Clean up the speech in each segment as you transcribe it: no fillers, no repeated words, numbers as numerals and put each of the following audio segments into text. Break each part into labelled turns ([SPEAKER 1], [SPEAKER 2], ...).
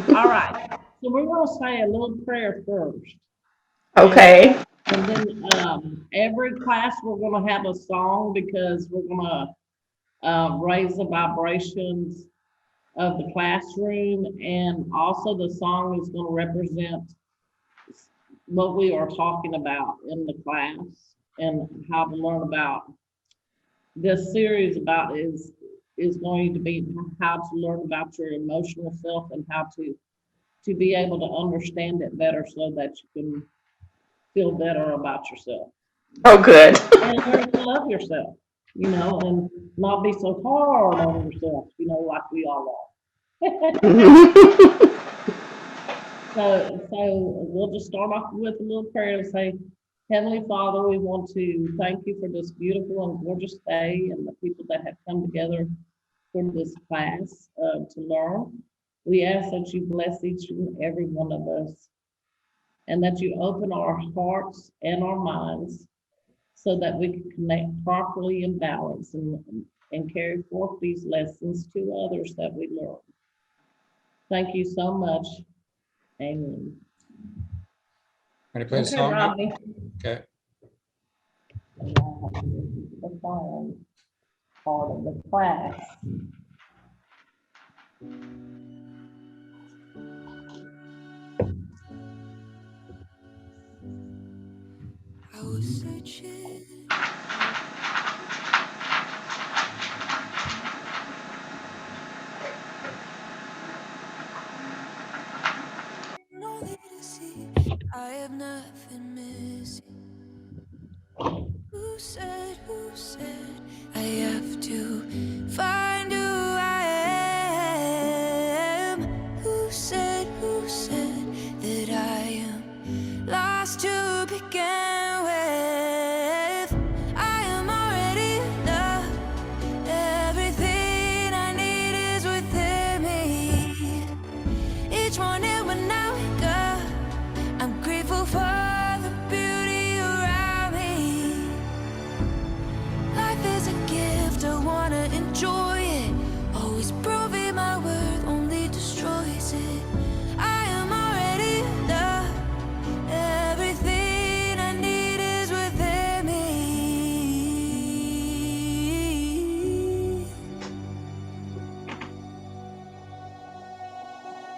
[SPEAKER 1] All right. So we're going to say a little prayer first.
[SPEAKER 2] Okay.
[SPEAKER 1] And then every class, we're going to have a song because we're going to raise the vibrations of the classroom. And also, the song is going to represent what we are talking about in the class and how to learn about this series about is going to be how to learn about your emotional self and how to be able to understand it better so that you can feel better about yourself
[SPEAKER 2] Oh, good.
[SPEAKER 1] and learn to love yourself, and not be so hard on yourself, like we all are. So we'll just start off with a little prayer and say, Heavenly Father, we want to thank you for this beautiful and gorgeous day and the people that have come together for this class to learn. We ask that you bless each and every one of us and that you open our hearts and our minds so that we can connect properly and balance and carry forth these lessons to others that we learn. Thank you so much. Amen.
[SPEAKER 3] Ready to play the
[SPEAKER 1] Okay,
[SPEAKER 3] song?
[SPEAKER 1] Rodney.
[SPEAKER 3] Okay.
[SPEAKER 1] The song part of the class.
[SPEAKER 4] I was searching. Only to see I have nothing missing. Who said I have to find who I am? Who said that I am lost to begin with? I am already loved. Everything I need is within me. Each morning when I wake up, I'm grateful for the beauty around me. Life is a gift, I wanna enjoy it. Always proving my worth only destroys it. I am already loved. Everything I need is within me.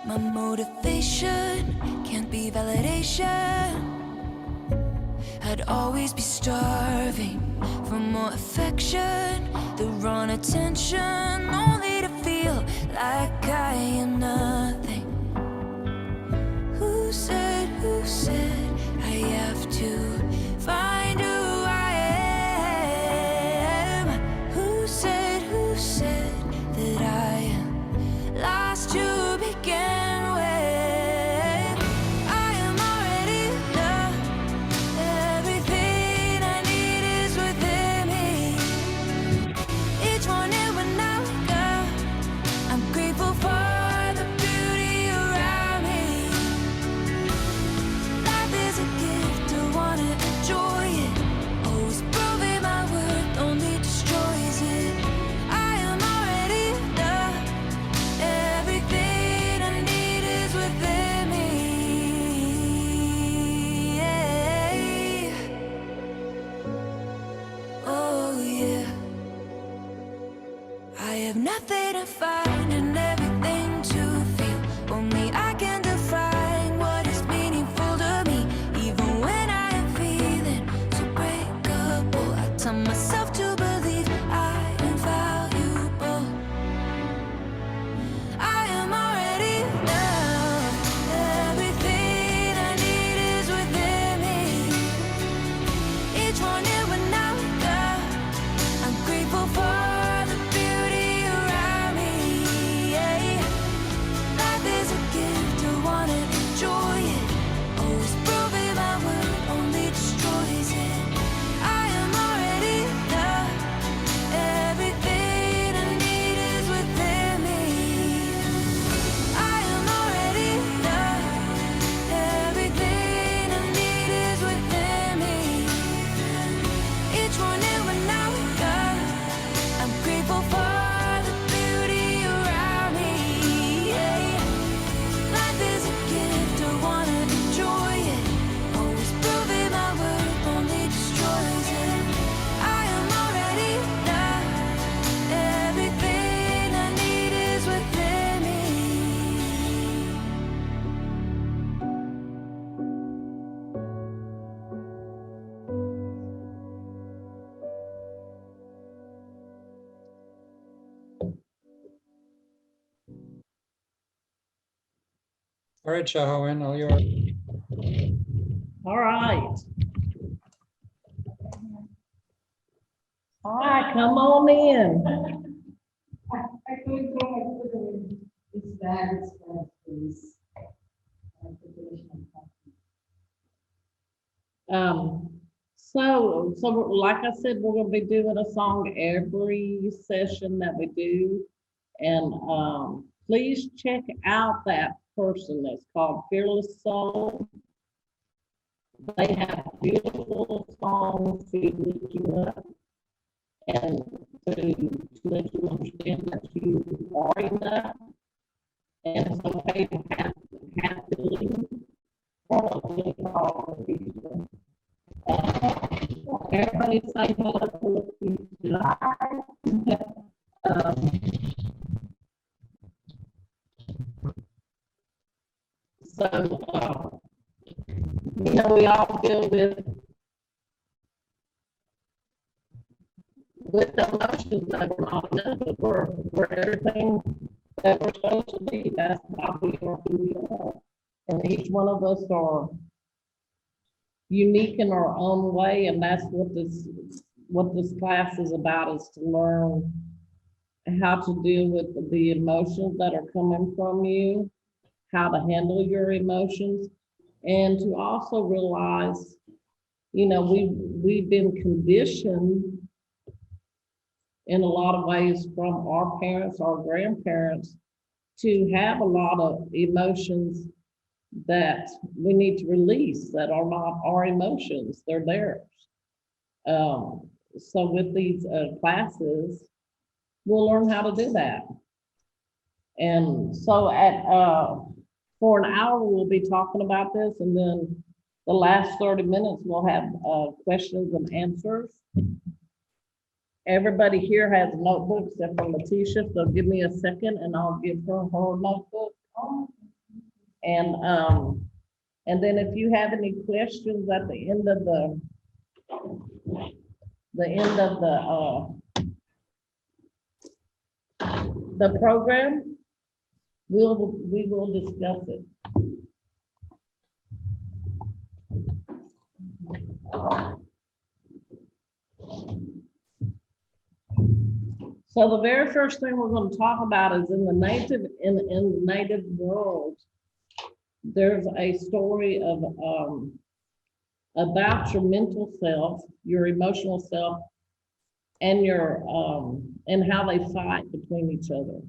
[SPEAKER 4] My motivation can't be validation. I'd always be starving for more affection, the wrong attention, only to feel like I am nothing. Who said I have to find who I am? Who said that I am lost to begin with? I am already loved. Everything I need is within me. Each morning when I wake up, I'm grateful for the beauty
[SPEAKER 3] All right, Shahawin, all yours.
[SPEAKER 1] All right. All right, come on in. So like I said, we're gonna be doing a song every session that we do. And, please check out that person that's called Fearless Soul. They have beautiful songs to lift you up and to let you understand that you are enough. And it's okay to have feelings. Everybody say hello to you. Um, so, we all deal with the emotions that we're not enough, but we're everything that we're supposed to be. That's why we are who we are. And each one of us are unique in our own way, and that's what this class is about, is to learn how to deal with the emotions that are coming from you, how to handle your emotions, and to also realize, we've been conditioned in a lot of ways from our parents, our grandparents, to have a lot of emotions that we need to release that are not our emotions, they're theirs. So with these classes, we'll learn how to do that. And so for an hour, we'll be talking about this, and then the last 30 minutes, we'll have questions and answers. Everybody here has notebooks except for Letitia, so give me a second and I'll give her notebook. And then if you have any questions at the end of the program, we will discuss it. So the very first thing we're going to talk about is in the native world, there's a story of about your mental self, your emotional self, and your and how they fight between each other.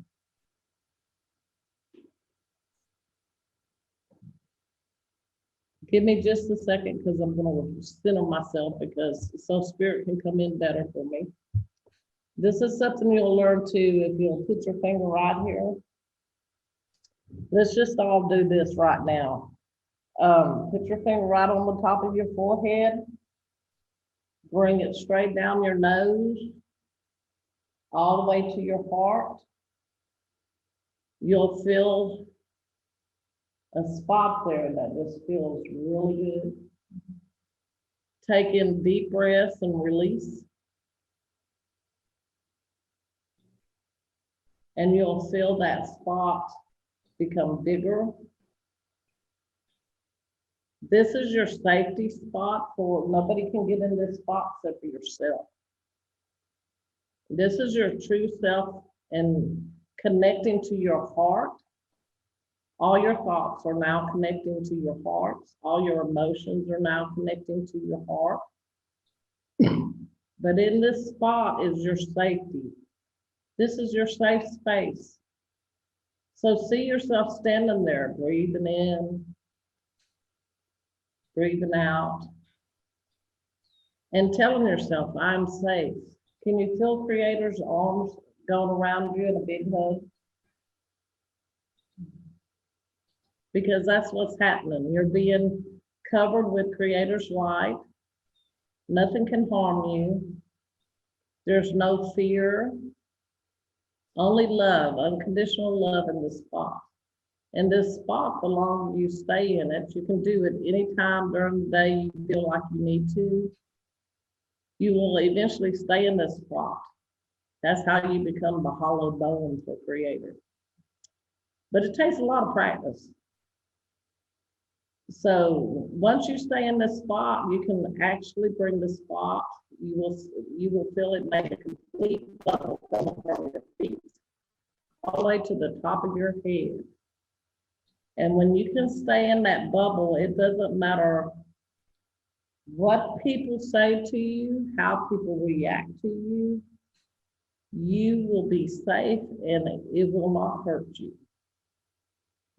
[SPEAKER 1] Give me just a second, because I'm going to center myself, because so spirit can come in better for me. This is something you'll learn too if you'll put your finger right here. Let's just all do this right now. Put your finger right on the top of your forehead. Bring it straight down your nose, all the way to your heart. You'll feel a spot there that just feels really good. Take in deep breaths and release. And you'll feel that spot become bigger. This is your safety spot, for nobody can get in this spot except for yourself. This is your true self, and connecting to your heart. All your thoughts are now connecting to your heart. All your emotions are now connecting to your heart. But in this spot is your safety. This is your safe space. So see yourself standing there, breathing in, breathing out, and telling yourself, I'm safe. Can you feel Creator's arms going around you in a big hug? Because that's what's happening. You're being covered with Creator's light. Nothing can harm you. There's no fear. Only love, unconditional love in this spot. And this spot, the longer you stay in it, you can do it anytime during the day you feel like you need to. You will eventually stay in this spot. That's how you become the hollow bones for Creator. But it takes a lot of practice. So once you stay in this spot, you can actually bring the spot. You will feel it make a complete bubble going from your feet all the way to the top of your head. And when you can stay in that bubble, it doesn't matter what people say to you, how people react to you. You will be safe and it will not hurt you.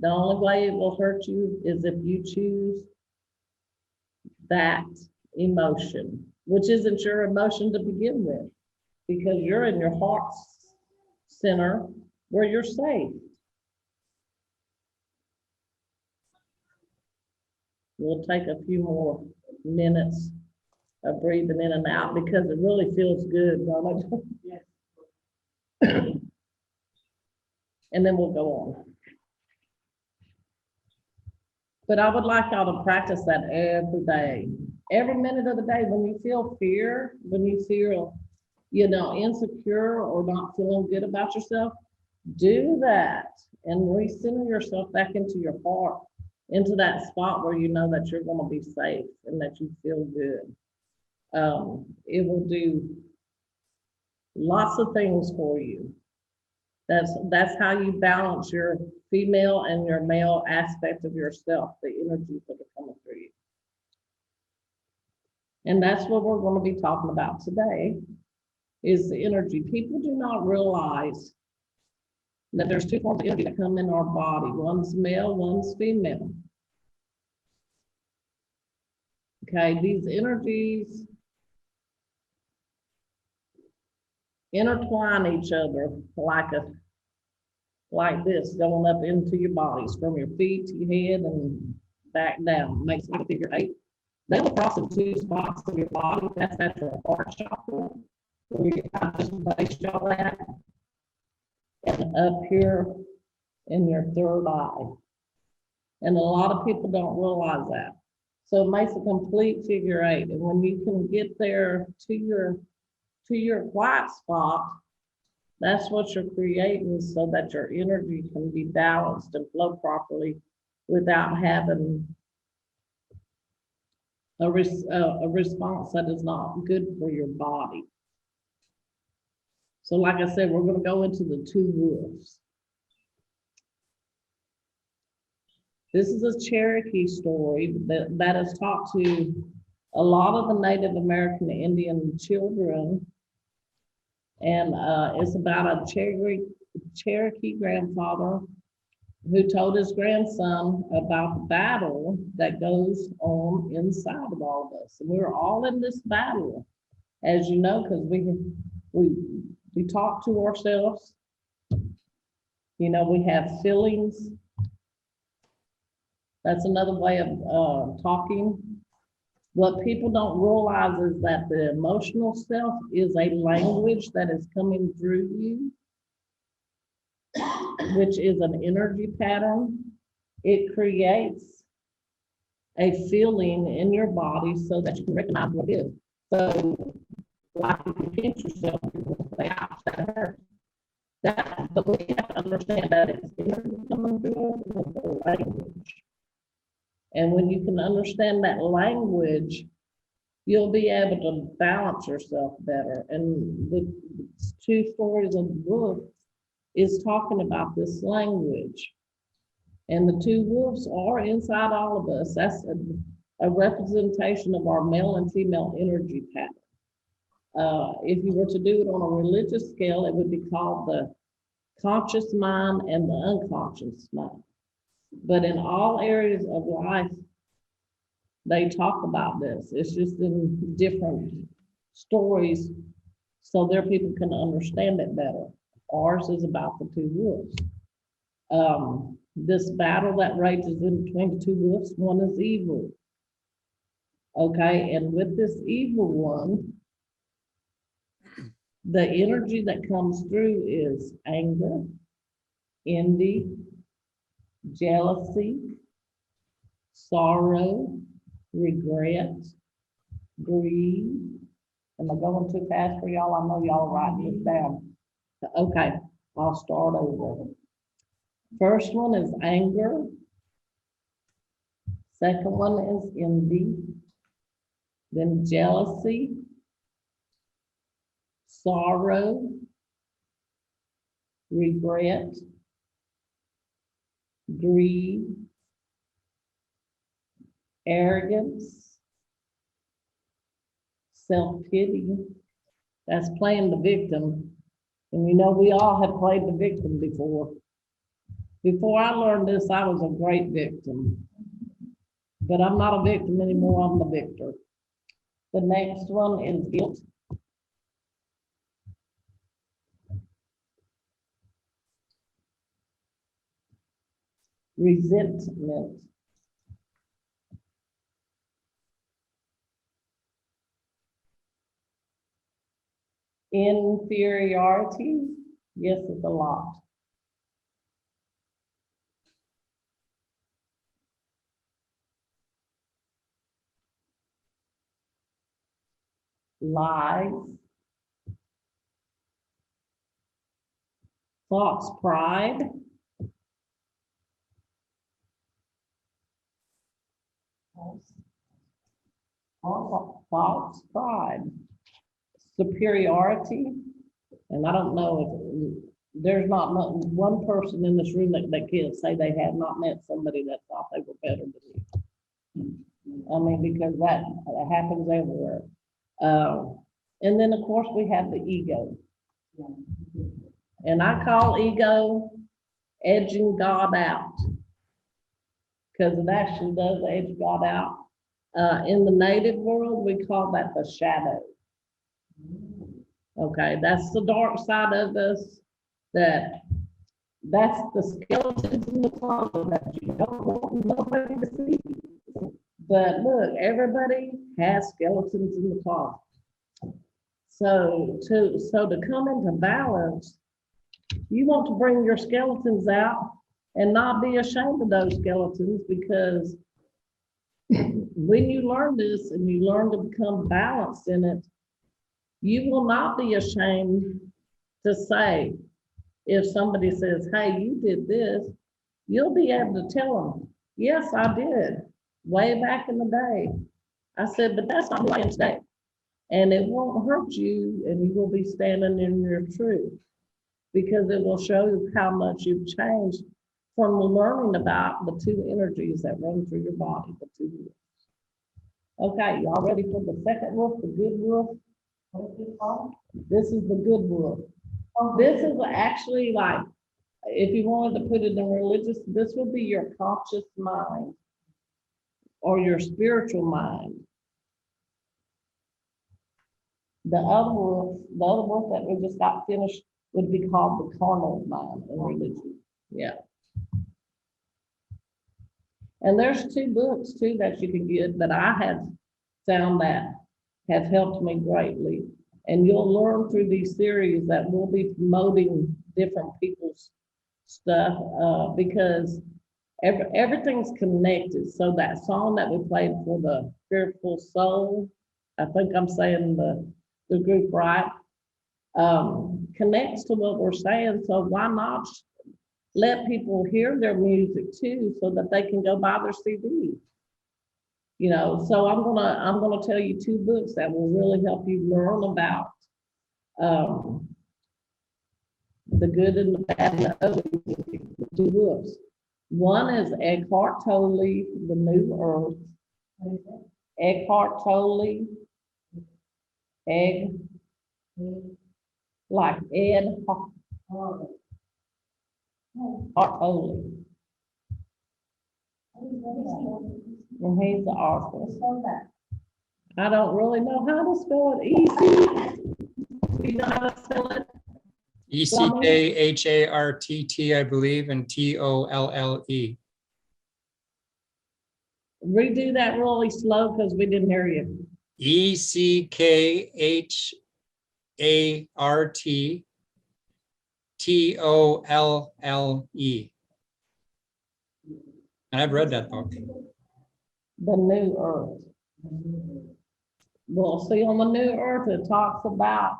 [SPEAKER 1] The only way it will hurt you is if you choose that emotion, which isn't your emotion to begin with, because you're in your heart's center where you're safe. We'll take a few more minutes of breathing in and out because it really feels good, don't it? Yes. And then we'll go on. But I would like y'all to practice that every day. Every minute of the day, when you feel fear, when you feel, insecure or not feeling good about yourself, do that and recenter yourself back into your heart, into that spot where you know that you're going to be safe and that you feel good. It will do lots of things for you. That's how you balance your female and your male aspect of yourself, the energies that are coming through you. And that's what we're going to be talking about today, is the energy. People do not realize that there's two forms of energy that come in our body. One's male, one's female. Okay, these energies intertwine each other like this, going up into your bodies from your feet to your head and back down. Makes like a figure 8. They will cross in 2 spots of your body. That's at your heart chakra, where you kind of just base y'all at, and up here in your third eye. And a lot of people don't realize that. So it makes a complete figure 8. And when you can get there to your white spot, that's what you're creating so that your energy can be balanced and flow properly without having a response that is not good for your body. So like I said, we're going to go into the 2 wolves. This is a Cherokee story that is taught to a lot of the Native American Indian children. And it's about a Cherokee grandfather who told his grandson about the battle that goes on inside of all of us. And we're all in this battle, as you know, because we talk to ourselves. We have feelings. That's another way of talking. What people don't realize is that the emotional self is a language that is coming through you, which is an energy pattern. It creates a feeling in your body so that you can recognize what it is. So, like if you pinch yourself, you're going to say, ouch, that hurts. But we have to understand that it's energy coming through the language. And when you can understand that language, you'll be able to balance yourself better. And the 2 stories of the book is talking about this language. And the 2 wolves are inside all of us. That's a representation of our male and female energy pattern. If you were to do it on a religious scale, it would be called the conscious mind and the unconscious mind. But in all areas of life, they talk about this. It's just in different stories so their people can understand it better. Ours is about the 2 wolves. This battle that rages in between the 2 wolves, one is evil. Okay, and with this evil one, the energy that comes through is anger, envy, jealousy, sorrow, regret, greed. Am I going too fast for y'all? I know y'all are writing this down. Okay, I'll start over. First one is anger, Second one is envy, then jealousy, sorrow, regret, greed, arrogance, self-pity. That's playing the victim. And you know, we all have played the victim before. Before I learned this, I was a great victim. But I'm not a victim anymore, I'm the victor. The next one is guilt. Resentment. Inferiority. Yes, it's a lot. Lies. False pride. False pride. Superiority. And I don't know if there's not one person in this room that can't say they have not met somebody that thought they were better than you. I mean, because that happens everywhere. And then, of course, we have the ego. And I call ego edging God out, because it actually does edge God out. In the native world, we call that the shadow. Okay, that's the dark side of us. That's the skeletons in the closet that you don't want nobody to see. But look, everybody has skeletons in the closet. So to come into balance, you want to bring your skeletons out and not be ashamed of those skeletons, because when you learn this and you learn to become balanced in it, you will not be ashamed to say, if somebody says, hey, you did this, you'll be able to tell them, yes, I did, way back in the day. I said, but that's not who I am today. And it won't hurt you, and you will be standing in your truth, because it will show you how much you've changed from learning about the two energies that run through your body, the two wolves. Okay, y'all ready for the second wolf, the good wolf? This is the good wolf. This is actually like, if you wanted to put it in religious, this would be your conscious mind or your spiritual mind. The other wolf that we just got finished would be called the carnal mind in religion. Yeah. And there's 2 books too that you can get that I have found that have helped me greatly. And you'll learn through these series that we'll be promoting different people's stuff, because everything's connected. So that song that we played for the Fearful Soul, I think I'm saying the group right, connects to what we're saying. So why not let people hear their music too, so that they can go buy their CD? You know, so I'm gonna tell you 2 books that will really help you learn about the good and the bad and the ugly, the 2 wolves. One is Eckhart Tolle, The New Earth. Eckhart Tolle, like Ed Hart Tolle. And he's the author. I don't really know how to spell it. Easy. You know how to spell it?
[SPEAKER 3] ECKHARTT, I believe, and TOLLE.
[SPEAKER 1] Redo that really slow because we didn't hear you.
[SPEAKER 3] ECKHARTTOLLE. And I've read that book.
[SPEAKER 1] The New Earth. Well, see, on the New Earth, it talks about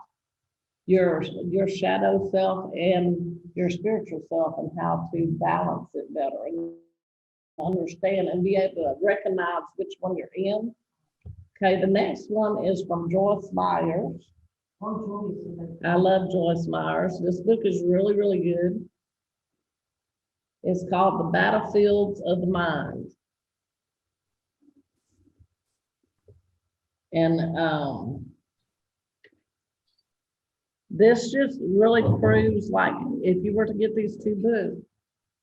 [SPEAKER 1] your shadow self and your spiritual self and how to balance it better. And understand and be able to recognize which one you're in. Okay, the next one is from Joyce Myers. I love Joyce Myers. This book is really, really good. It's called The Battlefields of the Mind. And this just really proves, like, if you were to get these two books,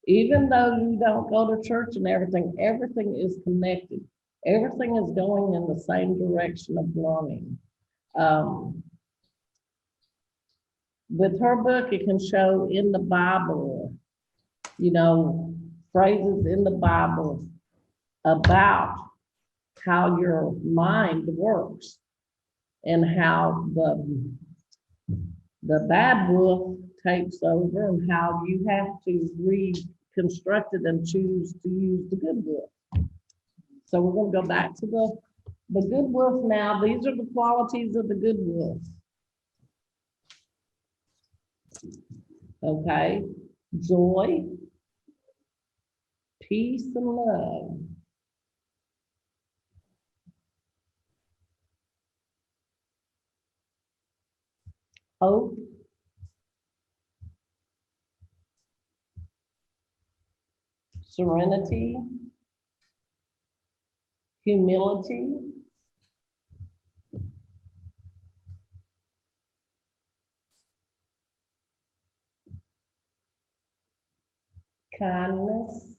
[SPEAKER 1] even though you don't go to church and everything, everything is connected. Everything is going in the same direction of learning. With her book, it can show in the Bible, you know, phrases in the Bible about how your mind works and how the bad wolf takes over and how you have to reconstruct it and choose to use the good wolf. So we're going to go back to the good wolf now. These are the qualities of the good wolf. Okay, joy, peace, and love. Hope, serenity, humility, kindness,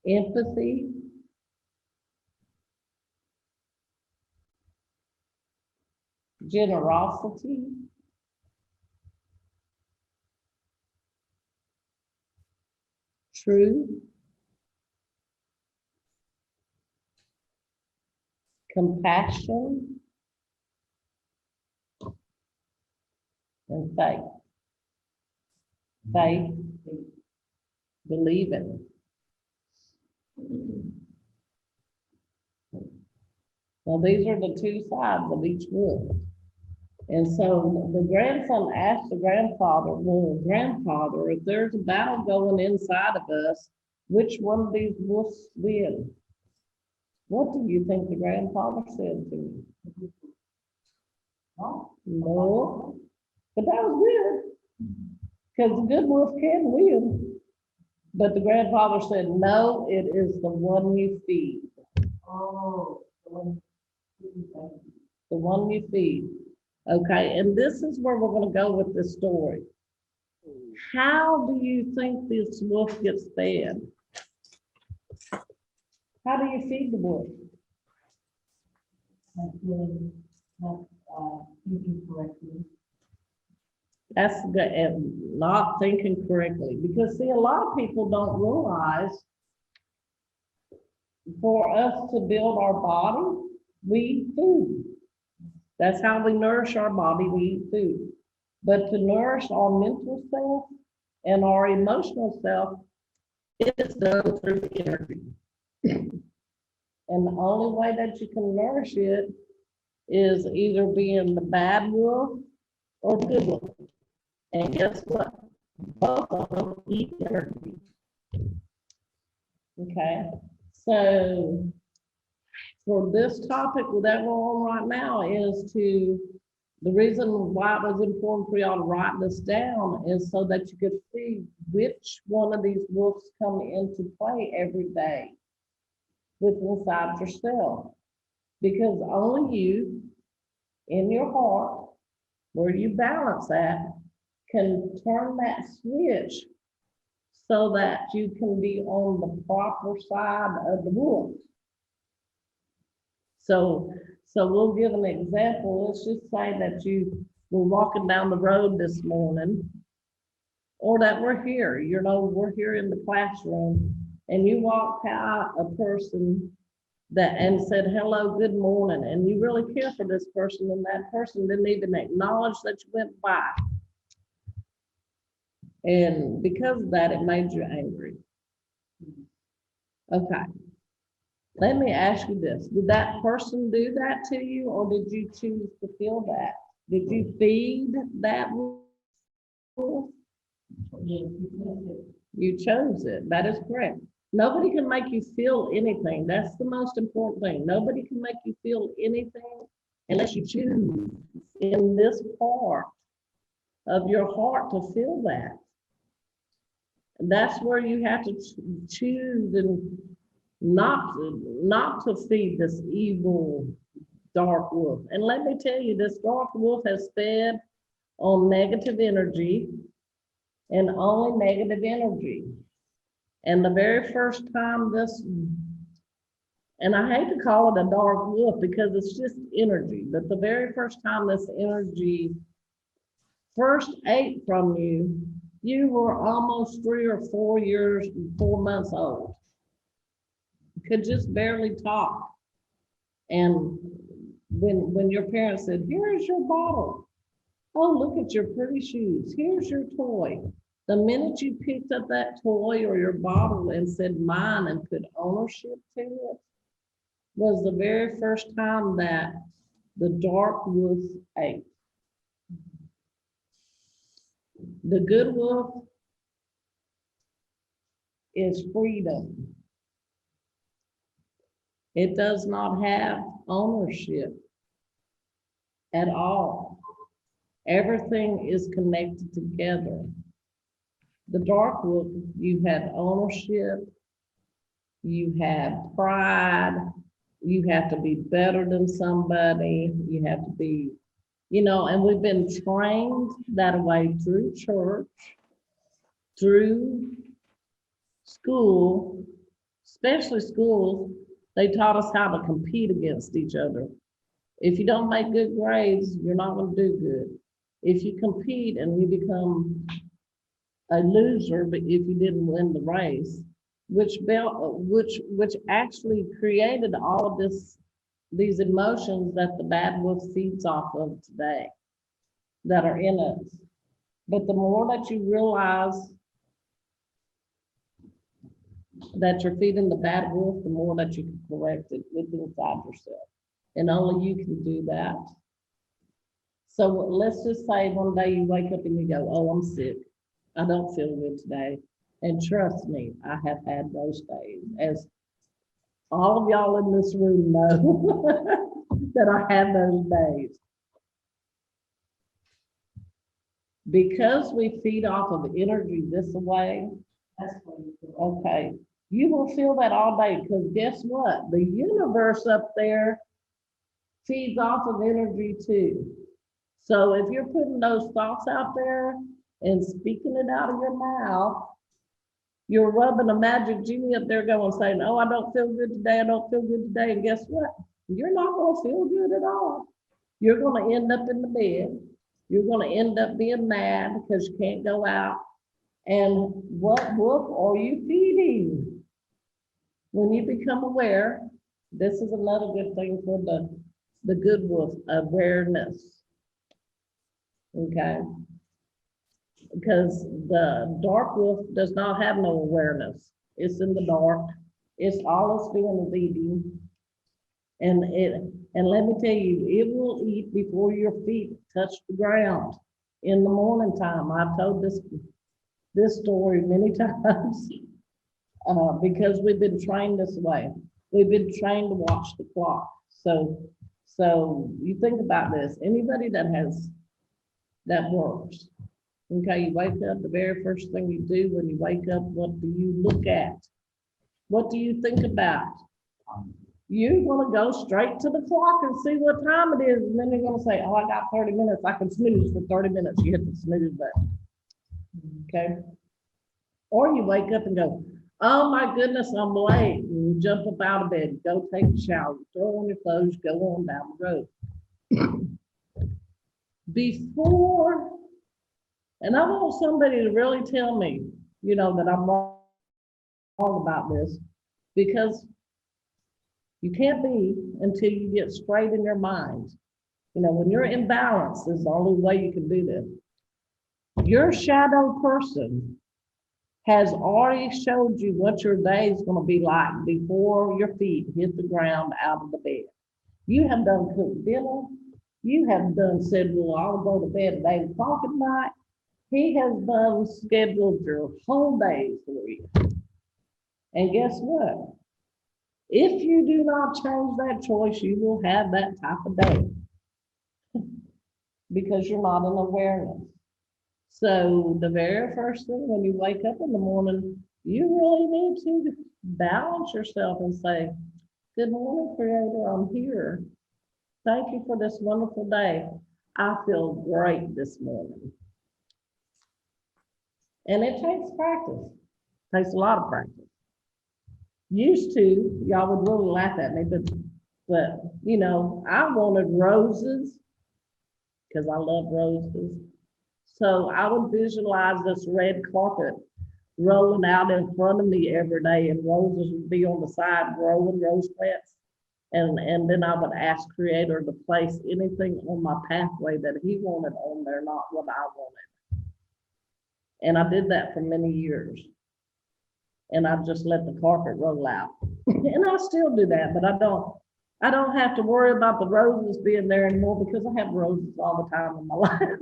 [SPEAKER 1] empathy, generosity, truth, compassion, and faith. Faith, believing. Well, these are the two sides of each wolf. And so the grandson asked the grandfather, well, grandfather, if there's a battle going inside of us, which one of these wolves win? What do you think the grandfather said to him? No, but that was good, because the good wolf can win. But the grandfather said, no, it is the one you feed. Oh, the one you feed. Okay, and this is where we're going to go with this story. How do you think this wolf gets fed? How do you feed the wolf? Thinking correctly. That's good, and not thinking correctly, because see, a lot of people don't realize for us to build our body, we eat food. That's how we nourish our body, we eat food. But to nourish our mental self and our emotional self, it's done through energy. And the only way that you can nourish it is either being the bad wolf or the good wolf. And guess what? Both of them eat energy. Okay, so for this topic that we're on right now is the reason why it was important for y'all to write this down is so that you could see which one of these wolves come into play every day within inside yourself. Because only you, in your heart, where you balance at, can turn that switch so that you can be on the proper side of the wolf. So we'll give an example. Let's just say that you were walking down the road this morning, or that we're here, you know, we're here in the classroom, and you walked out a person and said, hello, good morning, and you really care for this person, and that person didn't even acknowledge that you went by. And because of that, it made you angry. Okay. Let me ask you this. Did that person do that to you, or did you choose to feel that? Did you feed that wolf, You chose it. That is correct. Nobody can make you feel anything. That's the most important thing. Nobody can make you feel anything unless you choose in this part of your heart to feel that. That's where you have to choose and not to feed this evil dark wolf. And let me tell you, this dark wolf has fed on negative energy and only negative energy. And the very first time this, and I hate to call it a dark wolf because it's just energy, but the very first time this energy first ate from you, you were almost 3 or 4 years, 4 months old. Could just barely talk. And when your parents said, here's your bottle. Oh, look at your pretty shoes. Here's your toy. The minute you picked up that toy or your bottle and said mine and put ownership to it was the very first time that the dark wolf ate. The good wolf is freedom. It does not have ownership at all. Everything is connected together. The dark wolf, you have ownership, you have pride, you have to be better than somebody, you have to be, and we've been trained that way through church, through school, especially schools. They taught us how to compete against each other. If you don't make good grades, you're not going to do good. If you compete and you become a loser, but if you didn't win the race, which actually created all of these emotions that the bad wolf feeds off of today that are in us. But the more that you realize that you're feeding the bad wolf, the more that you can correct it within inside yourself. And only you can do that. So let's just say one day you wake up and you go, oh, I'm sick. I don't feel good today. And trust me, I have had those days. As all of y'all in this room know that I have those days. Because we feed off of energy this way, okay, you will feel that all day because guess what? The universe up there feeds off of energy too. So if you're putting those thoughts out there and speaking it out of your mouth, you're rubbing a magic genie up there going saying, oh, I don't feel good today. I don't feel good today. And guess what? You're not going to feel good at all. You're going to end up in the bed. You're going to end up being mad because you can't go out. And what wolf are you feeding? When you become aware, this is another good thing for the good wolf, awareness. Okay? Because the dark wolf does not have no awareness. It's in the dark. It's all it's doing is eating. And let me tell you, it will eat before your feet touch the ground in the morning time. I've told this story many times because we've been trained this way. We've been trained to watch the clock. So you think about this. Anybody that works. Okay, you wake up, the very first thing you do when you wake up, what do you look at? What do you think about? You're going to go straight to the clock and see what time it is. And then you're going to say, oh, I got 30 minutes. I can snooze for 30 minutes. You hit the snooze button. Okay. Or you wake up and go, oh my goodness, I'm late. And you jump up out of bed, go take a shower, throw on your clothes, go on down the road. Before, and I want somebody to really tell me, that I'm wrong about this, because you can't be until you get straight in your mind. When you're in balance is the only way you can do this. Your shadow person has already showed you what your day is going to be like before your feet hit the ground out of the bed. You have done cooked dinner. You have done said, well, I'll go to bed at 8 o'clock at night. He has done scheduled your whole days for you. And guess what? If you do not change that choice, you will have that type of day because you're not in awareness. So the very first thing when you wake up in the morning, you really need to balance yourself and say, good morning, Creator, I'm here. Thank you for this wonderful day. I feel great this morning. And it takes practice. It takes a lot of practice. Used to, y'all would really laugh at me, but you know, I wanted roses because I love roses. So I would visualize this red carpet rolling out in front of me every day, and roses would be on the side growing, rose plants. And then I would ask Creator to place anything on my pathway that He wanted on there, not what I wanted. And I did that for many years. And I just let the carpet roll out. And I still do that, but I don't have to worry about the roses being there anymore because I have roses all the time in my life.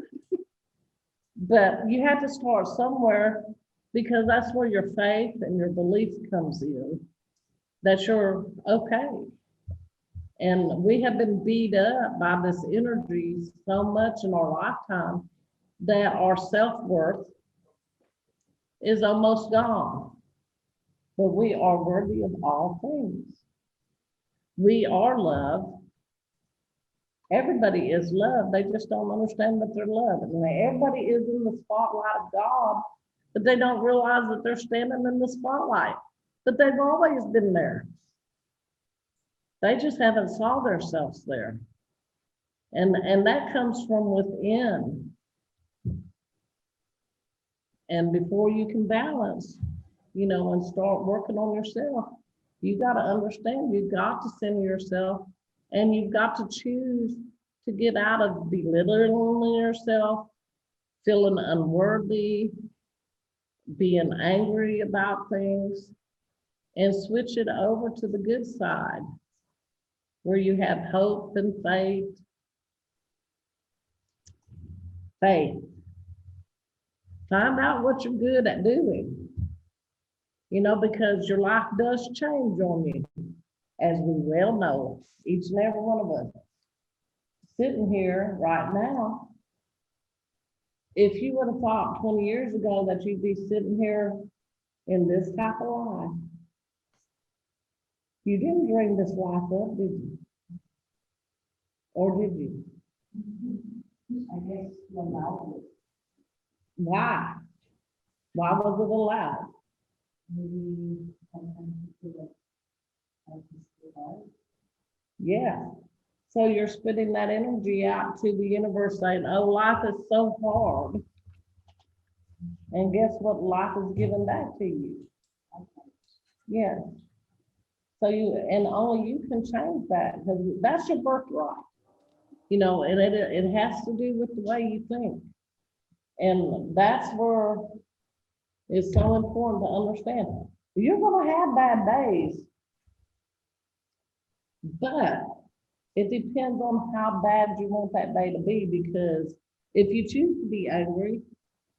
[SPEAKER 1] But you have to start somewhere because that's where your faith and your belief comes in, that you're okay. And we have been beat up by this energy so much in our lifetime that our self-worth is almost gone. But we are worthy of all things. We are loved. Everybody is loved. They just don't understand that they're loved. And everybody is in the spotlight of God, but they don't realize that they're standing in the spotlight. But they've always been there. They just haven't saw themselves there. And that comes from within. And before you can balance, you know, and start working on yourself, you got to understand, you've got to center yourself, and you've got to choose to get out of belittling yourself, feeling unworthy, being angry about things, and switch it over to the good side where you have hope and faith. Faith. Find out what you're good at doing. You know, because your life does change on you, as we well know, each and every one of us. Sitting here right now, if you would have thought 20 years ago that you'd be sitting here in this type of life, you didn't dream this life up, did you? Or did you? I guess allowed it. Why? Why was it allowed? Yeah. So you're spitting that energy out to the universe saying, oh, life is so hard. And guess what life is giving back to you? Yeah. So and only you can change that because that's your birthright. You know, and it has to do with the way you think. And that's where it's so important to understand. You're going to have bad days, but it depends on how bad you want that day to be, because if you choose to be angry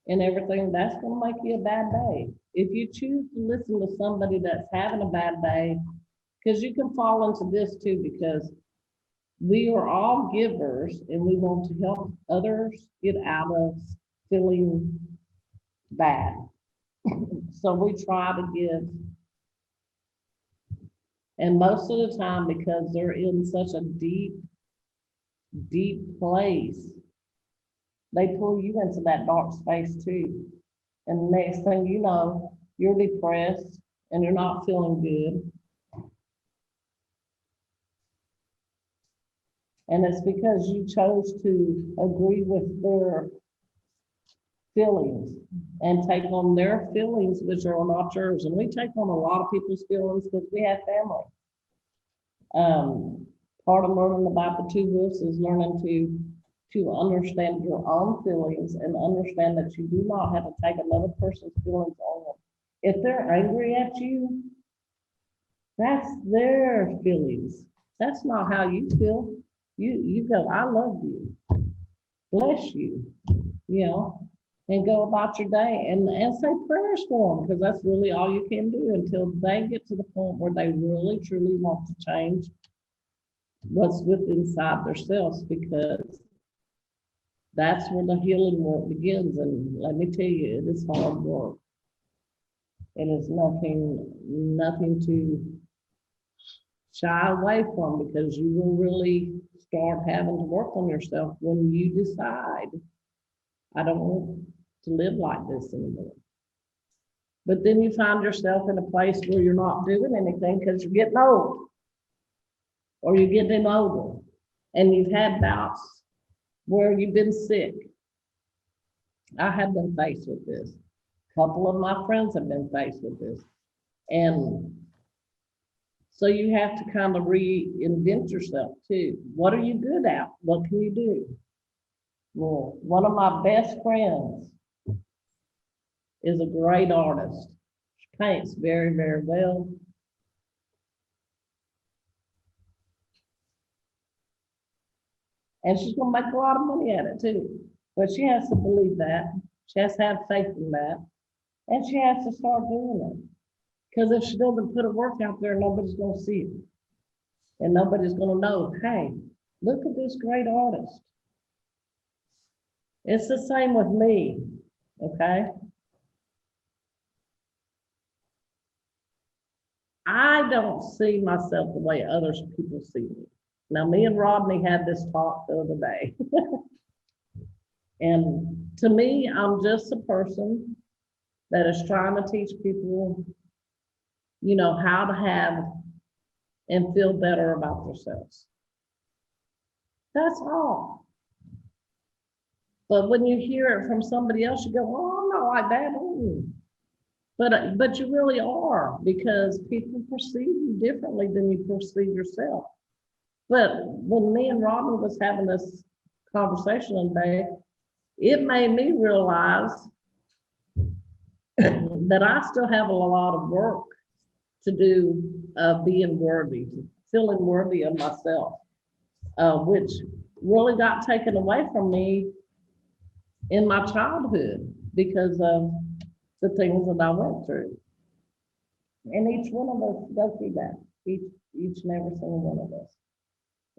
[SPEAKER 1] and everything, that's going to make you a bad day. If you choose to listen to somebody that's having a bad day, because you can fall into this too, because we are all givers and we want to help others get out of feeling bad. So we try to give. And most of the time, because they're in such a deep, deep place, they pull you into that dark space too. And the next thing you know, you're depressed and you're not feeling good. And it's because you chose to agree with their feelings and take on their feelings, which are not yours. And we take on a lot of people's feelings because we have family. Part of learning about the two wolves is learning to understand your own feelings and understand that you do not have to take another person's feelings on them. If they're angry at you, that's their feelings. That's not how you feel. You go, I love you. Bless you. You know, and go about your day and say prayers for them, because that's really all you can do until they get to the point where they really truly want to change what's within inside themselves, because that's where the healing work begins. And let me tell you, it is hard work. It is nothing to shy away from, because you will really start having to work on yourself when you decide, I don't want to live like this anymore. But then you find yourself in a place where you're not doing anything because you're getting old, or you're getting older, and you've had bouts where you've been sick. I have been faced with this. A couple of my friends have been faced with this. And so you have to kind of reinvent yourself too. What are you good at? What can you do? Well, one of my best friends is a great artist. She paints very, very well. And she's gonna make a lot of money at it too. But she has to believe that. She has to have faith in that. And she has to start doing it. Because if she doesn't put her work out there, nobody's gonna see it. And nobody's gonna know, hey, look at this great artist. It's the same with me, okay? I don't see myself the way other people see me. Now, me and Rodney had this talk the other day. And to me, I'm just a person that is trying to teach people, you know, how to have and feel better about themselves. That's all. But when you hear it from somebody else, you go, well, I'm not like that. But you really are, because people perceive you differently than you perceive yourself. But when me and Robin was having this conversation today, it made me realize that I still have a lot of work to do of being worthy, feeling worthy of myself, which really got taken away from me in my childhood because of the things that I went through. And each one of us goes through that, each and every single one of us.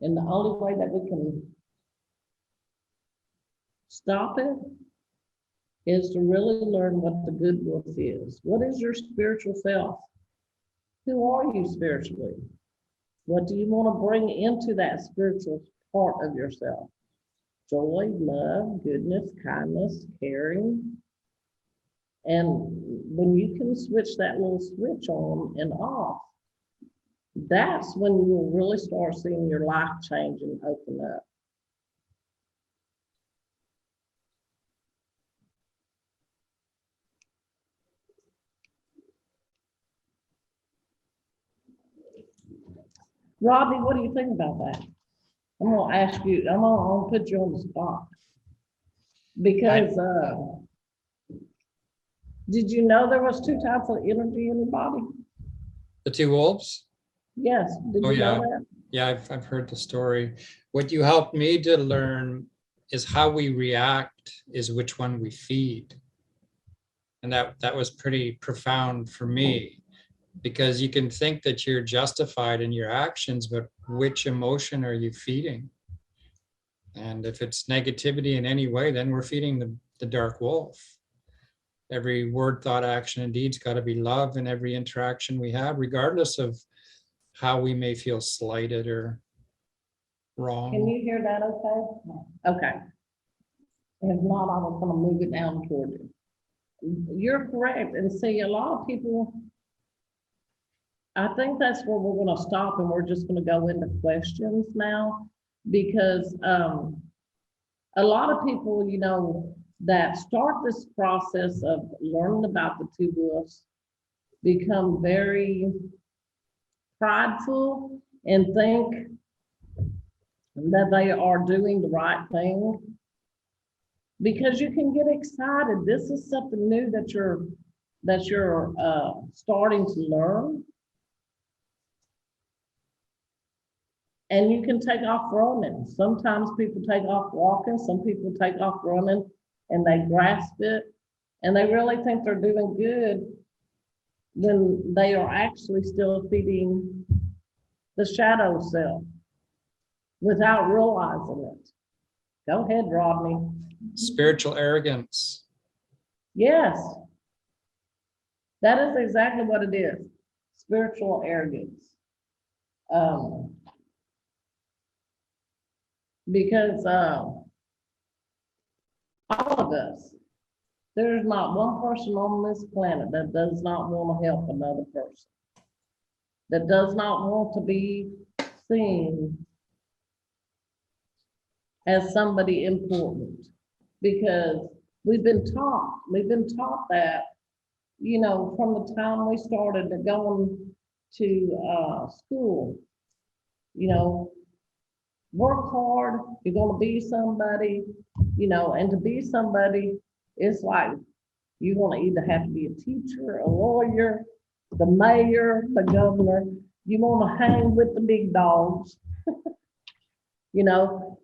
[SPEAKER 1] And the only way that we can stop it is to really learn what the good wolf is. What is your spiritual self? Who are you spiritually? What do you want to bring into that spiritual part of yourself? Joy, love, goodness, kindness, caring. And when you can switch that little switch on and off, that's when you will really start seeing your life change and open up. Robbie, what do you think about that? I'm gonna ask you, I'm gonna put you on the spot. Because did you know there was two types of energy in the body?
[SPEAKER 3] The two wolves?
[SPEAKER 1] Yes, did
[SPEAKER 3] Oh,
[SPEAKER 1] you know
[SPEAKER 3] yeah.
[SPEAKER 1] that?
[SPEAKER 3] Yeah, I've heard the story. What you helped me to learn is how we react is which one we feed. And that was pretty profound for me, because you can think that you're justified in your actions, but which emotion are you feeding? And if it's negativity in any way, then we're feeding the dark wolf. Every word, thought, action, and deed's got to be love in every interaction we have, regardless of how we may feel slighted or wrong.
[SPEAKER 1] Can you hear that okay? Okay. If not, I was gonna move it down toward you. You're correct. And see, a lot of people, I think that's where we're gonna stop, and we're just gonna go into questions now, because a lot of people, you know, that start this process of learning about the two wolves become very prideful and think that they are doing the right thing, because you can get excited. This is something new that you're starting to learn, and you can take off running. Sometimes people take off walking, some people take off running, and they grasp it, and they really think they're doing good, when they are actually still feeding the shadow self without realizing it. Go ahead, Rodney.
[SPEAKER 3] Spiritual arrogance.
[SPEAKER 1] Yes, that is exactly what it is. Spiritual arrogance. Because all of us, there's not one person on this planet that does not want to help another person, that does not want to be seen as somebody important, because we've been taught that, from the time we started to going to school, you know, work hard, you're gonna be somebody, and to be somebody, it's like, you're gonna either have to be a teacher, a lawyer, the mayor, the governor, you wanna hang with the big dogs, you know,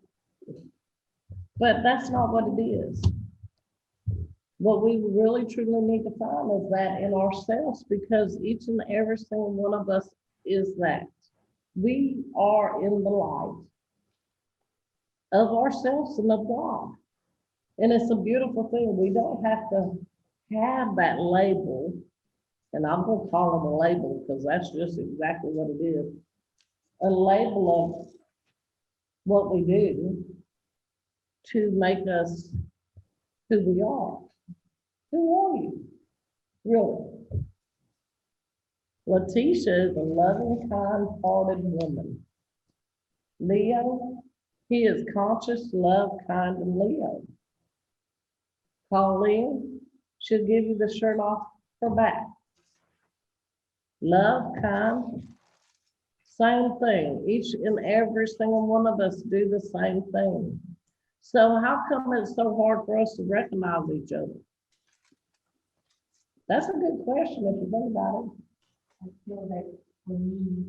[SPEAKER 1] but that's not what it is. What we really truly need to find is that in ourselves, because each and every single one of us is that. We are in the light of ourselves and of God. And it's a beautiful thing. We don't have to have that label, and I'm going to call it a label because that's just exactly what it is. A label of what we do to make us who we are. Who are you? Really? Letitia is a loving, kind-hearted woman. Leo, he is conscious, love, kind, and Leo. Colleen, she'll give you the shirt off her back. Love, kind, same thing. Each and every single one of us do the same thing. So how come it's so hard for us to recognize each other? That's a good question if you think about it.
[SPEAKER 5] I feel that for me,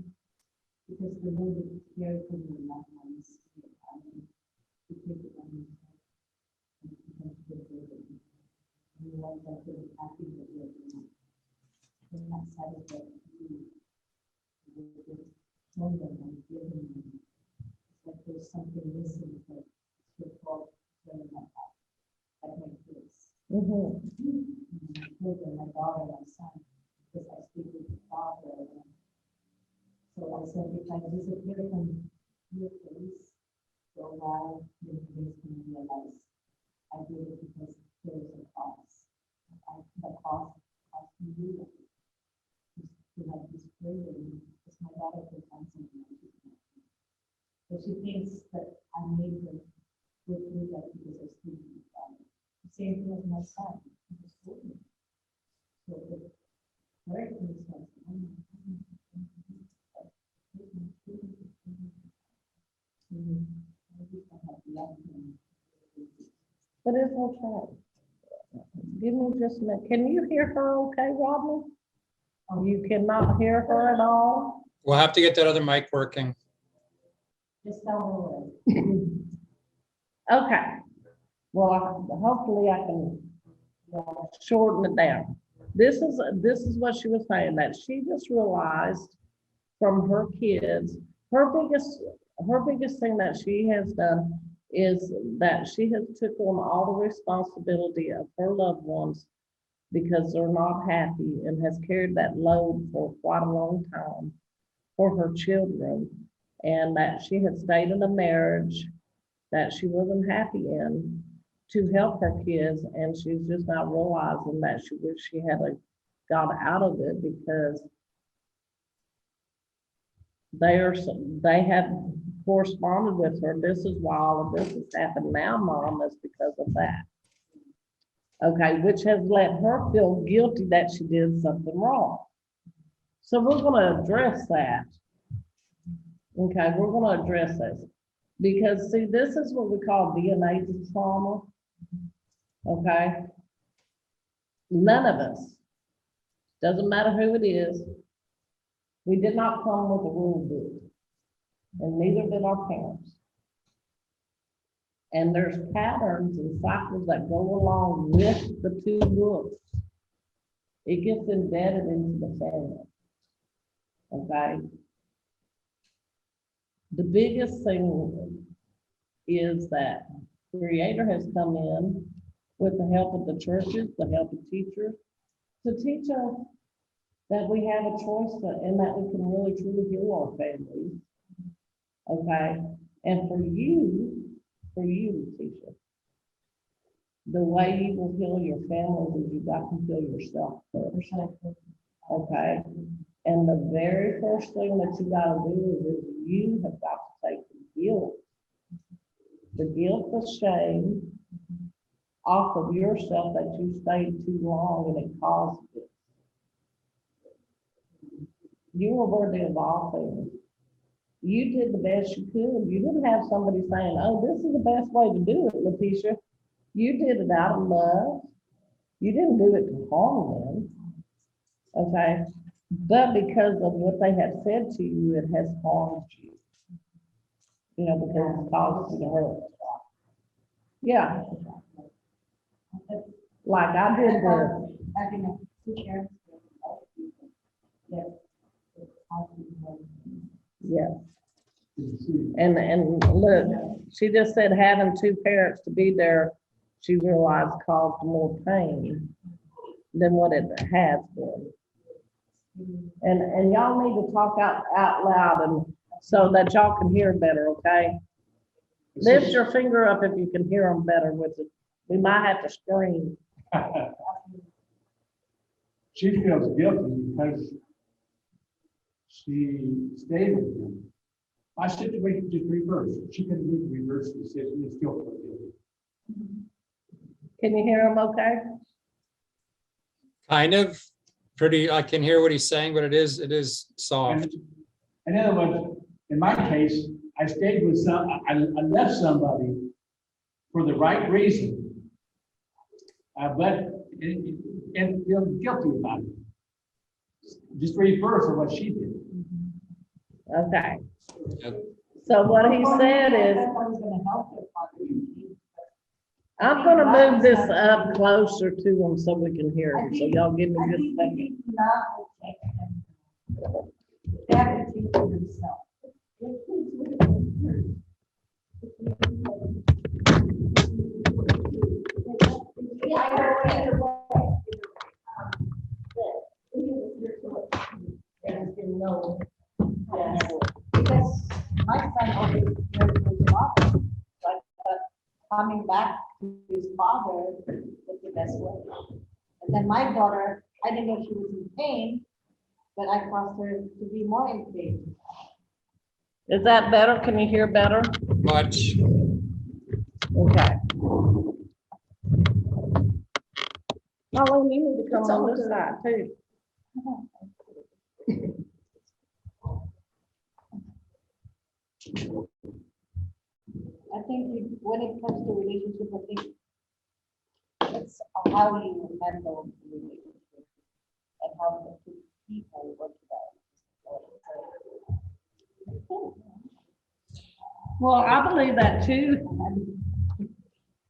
[SPEAKER 5] because the way that it's very from the loved ones, to take it on yourself and to come to the building. You want them to be happy that you're doing it. And that side of it, you just tell them and give them. It's like there's something missing that it's your fault, feeling like that. Like my kids. My children, my daughter, my son, because I speak with the Father. So I said, if I disappear from your place for a while, then it makes me realize I did it because there is a cost. The cost me do that. To have this prayer, because my daughter could find something like this. So she thinks that I made her go through that because I speak with the Father. The same thing with my son. He just told me. So it hurt me, so
[SPEAKER 1] But it's okay. Give me just a minute. Can you hear her okay, Rodney? You cannot hear her at all?
[SPEAKER 3] We'll have to get that other mic working.
[SPEAKER 5] just tell her.
[SPEAKER 1] Okay. Well, hopefully I can shorten it down. This is what she was saying, that she just realized from her kids, her biggest thing that she has done is that she has took on all the responsibility of her loved ones because they're not happy, and has carried that load for quite a long time for her children, and that she had stayed in a marriage that she wasn't happy in to help her kids, and she's just not realizing that she wish she had got out of it, because they have corresponded with her. This is why all of this has happened now, Mom, is because of that. Okay, which has let her feel guilty that she did something wrong. So we're gonna address that. Okay, we're gonna address this. Because see, this is what we call DNA trauma. Okay? None of us, doesn't matter who it is, we did not come with a rule book, and neither did our parents. And there's patterns and cycles that go along with the two books. It gets embedded into the family. Okay? The biggest thing is that Creator has come in with the help of the churches, the help of teachers, to teach us that we have a choice and that we can really truly heal our families. Okay? And for you, Letitia, the way you will heal your family is you got to heal yourself first. Okay? And the very first thing that you gotta do is you have got to take the guilt, the shame off of yourself that you stayed too long and it caused it. You were worthy of all things. You did the best you could. You didn't have somebody saying, oh, this is the best way to do it, Letitia. You did it out of love. You didn't do it to harm them. Okay? But because of what they have said to you, it has harmed you. You know, because it caused you to hurt. Yeah. Like I did the,
[SPEAKER 5] Having a two parents. Yes.
[SPEAKER 1] yeah. And look, she just said having two parents to be there, she realized caused more pain than what it has been. And y'all need to talk out loud and so that y'all can hear better, okay? Lift your finger up if you can hear them better with it. We might have to scream.
[SPEAKER 6] She feels guilty because she stayed with him. My situation just reversed. She can reverse the decision and still feel guilty.
[SPEAKER 1] Can you hear them okay?
[SPEAKER 3] Kind of pretty, I can hear what he's saying, but it is soft.
[SPEAKER 6] And in other words, in my case, I stayed with I left somebody for the right reason. But and feel guilty about it. Just reverse of what she did.
[SPEAKER 1] Okay.
[SPEAKER 3] Yep.
[SPEAKER 1] So what he said is, I'm gonna move this up closer to him so we can hear him. So y'all give me just a second.
[SPEAKER 5] Because my son always cared for his father, but coming back to his father was the best way. And then my daughter, I didn't know she was in pain, but I caused her to be more in pain.
[SPEAKER 1] Is that better? Can you hear better?
[SPEAKER 3] Much.
[SPEAKER 1] Okay. Marlene, you need to come on this side too.
[SPEAKER 5] I think when it comes to relationship, I think it's how you handle the relationship and how the two people work together.
[SPEAKER 1] Well, I believe that too.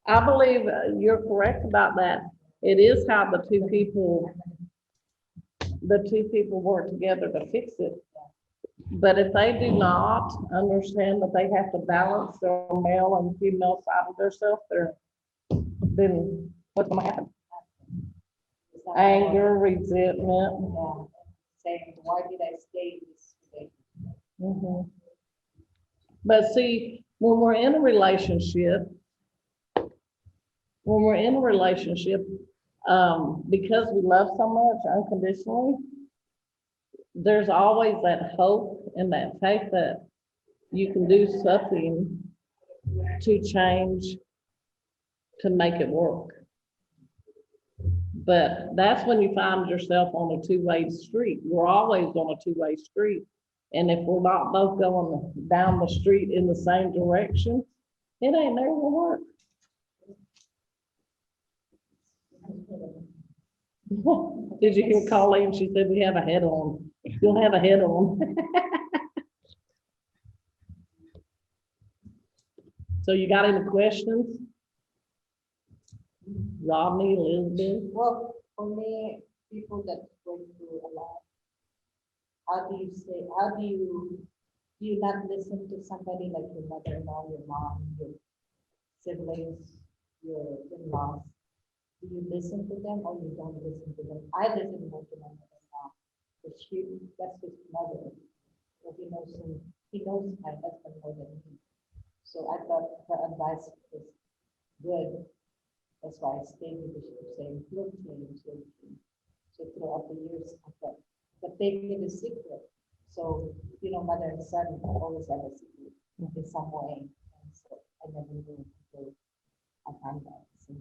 [SPEAKER 1] I believe you're correct about that. It is how the two people work together to fix it. But if they do not understand that they have to balance their male and female side of themselves, then what's gonna happen? Anger, resentment.
[SPEAKER 5] Yeah, saying, why did I stay in this relationship?
[SPEAKER 1] Mhm. But see, when we're in a relationship, because we love so much unconditionally, there's always that hope and that faith that you can do something to change, to make it work. But that's when you find yourself on a two-way street. We're always on a two-way street. And if we're not both going down the street in the same direction, it ain't never gonna work. Did you hear Colleen? She said we have a head on. You'll have a head on. So you got any questions? Rodney, Elizabeth?
[SPEAKER 5] Well, for me, people that go through a lot, how do you not listen to somebody like your mother-in-law, your mom, your siblings, your in-laws? Do you listen to them or you don't listen to them? I listen more to my mother-in-law, but that's his mother. But he knows my husband more than me. So I thought her advice was good. That's why I stayed with the ship saying, he'll change, he'll change. So throughout the years, I thought, but they made a secret. So, mother and son always have a secret in some way. And so I never knew until I found out. So I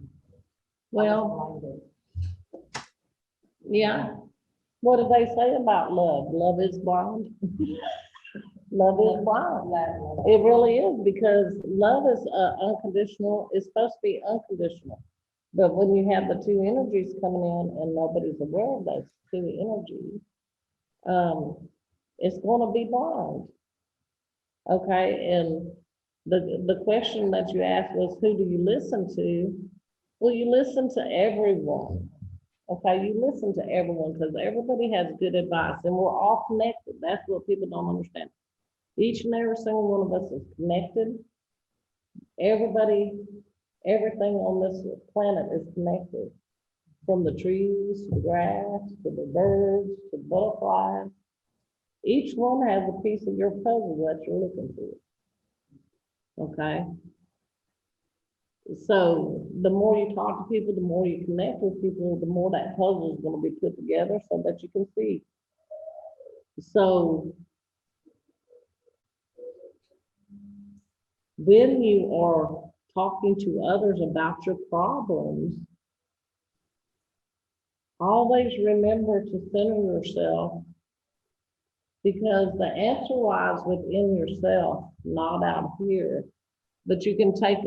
[SPEAKER 1] Well,
[SPEAKER 5] was blinded.
[SPEAKER 1] yeah. What do they say about love? Love is blind. Love is blind. It really is, because love is unconditional. It's supposed to be unconditional. But when you have the two energies coming in and nobody's aware of those two energies, it's going to be blind. Okay, and the question that you asked was, who do you listen to? Well, you listen to everyone. Okay, you listen to everyone because everybody has good advice and we're all connected. That's what people don't understand. Each and every single one of us is connected. Everybody, everything on this planet is connected. From the trees, to the grass, to the birds, to the butterflies. Each one has a piece of your puzzle that you're looking for. Okay? So the more you talk to people, the more you connect with people, the more that puzzle is going to be put together so that you can see. So when you are talking to others about your problems, always remember to center yourself, because the answer lies within yourself, not out here. But you can take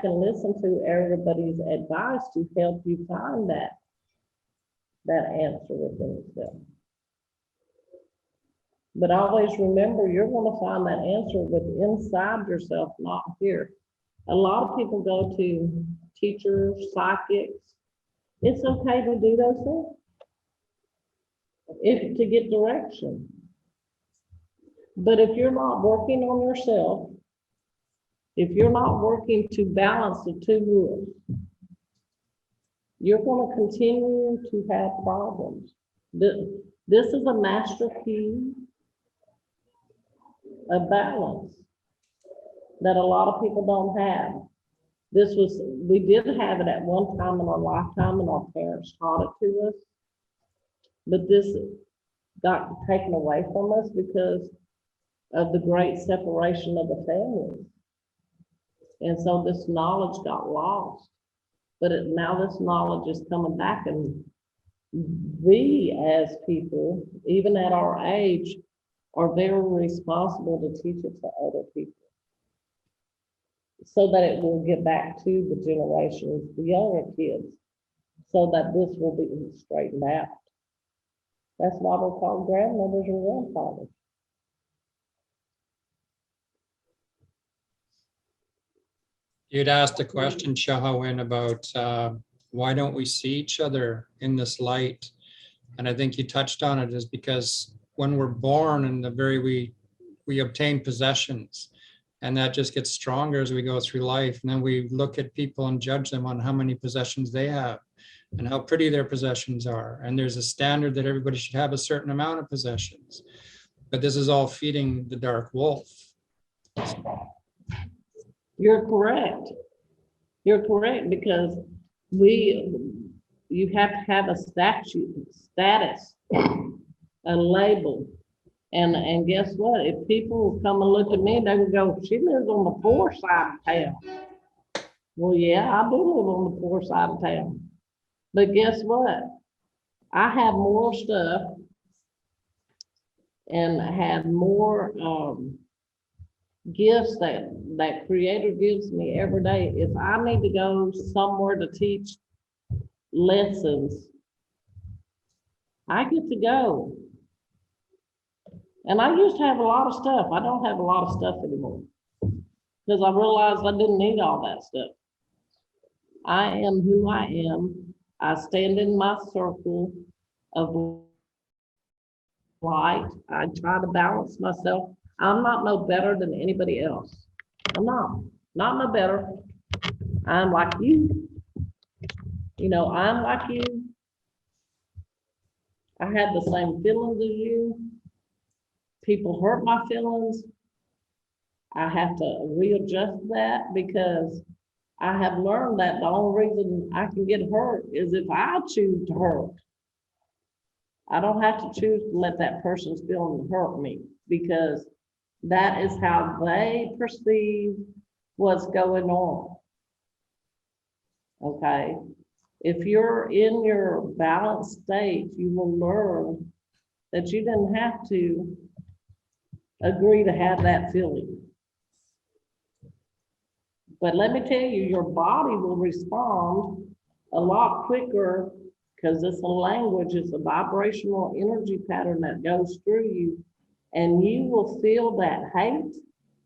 [SPEAKER 1] and listen to everybody's advice to help you find that answer within yourself. But always remember, you're going to find that answer inside yourself, not here. A lot of people go to teachers, psychics. It's okay to do those things to get direction. But if you're not working on yourself, if you're not working to balance the two rules, you're going to continue to have problems. This is a master key of balance that a lot of people don't have. We did have it at one time in our lifetime, and our parents taught it to us. But this got taken away from us because of the great separation of the families. And so this knowledge got lost. But now this knowledge is coming back, and we as people, even at our age, are very responsible to teach it to other people, so that it will get back to the generations, the younger kids, so that this will be straightened out. That's why we're called grandmothers and grandfathers.
[SPEAKER 3] You'd asked a question, Shahawin, about why don't we see each other in this light? And I think you touched on it, is because when we're born, and we obtain possessions, and that just gets stronger as we go through life. And then we look at people and judge them on how many possessions they have and how pretty their possessions are. And there's a standard that everybody should have a certain amount of possessions. But this is all feeding the dark wolf.
[SPEAKER 1] You're correct. You're correct, because you have to have a status, a label. And guess what? If people come and look at me, they would go, she lives on the poor side of town. Well, yeah, I do live on the poor side of town. But guess what? I have more stuff and have more gifts that Creator gives me every day. If I need to go somewhere to teach lessons, I get to go. And I used to have a lot of stuff. I don't have a lot of stuff anymore. because I realized I didn't need all that stuff. I am who I am. I stand in my circle of light. I try to balance myself. I'm not no better than anybody else. I'm not no better. I'm like you. You know, I'm like you. I had the same feelings as you. People hurt my feelings. I have to readjust that because I have learned that the only reason I can get hurt is if I choose to hurt. I don't have to choose to let that person's feelings hurt me because that is how they perceive what's going on. Okay? If you're in your balanced state, you will learn that you didn't have to agree to have that feeling. But let me tell you, your body will respond a lot quicker because it's a language, it's a vibrational energy pattern that goes through you. And you will feel that hate,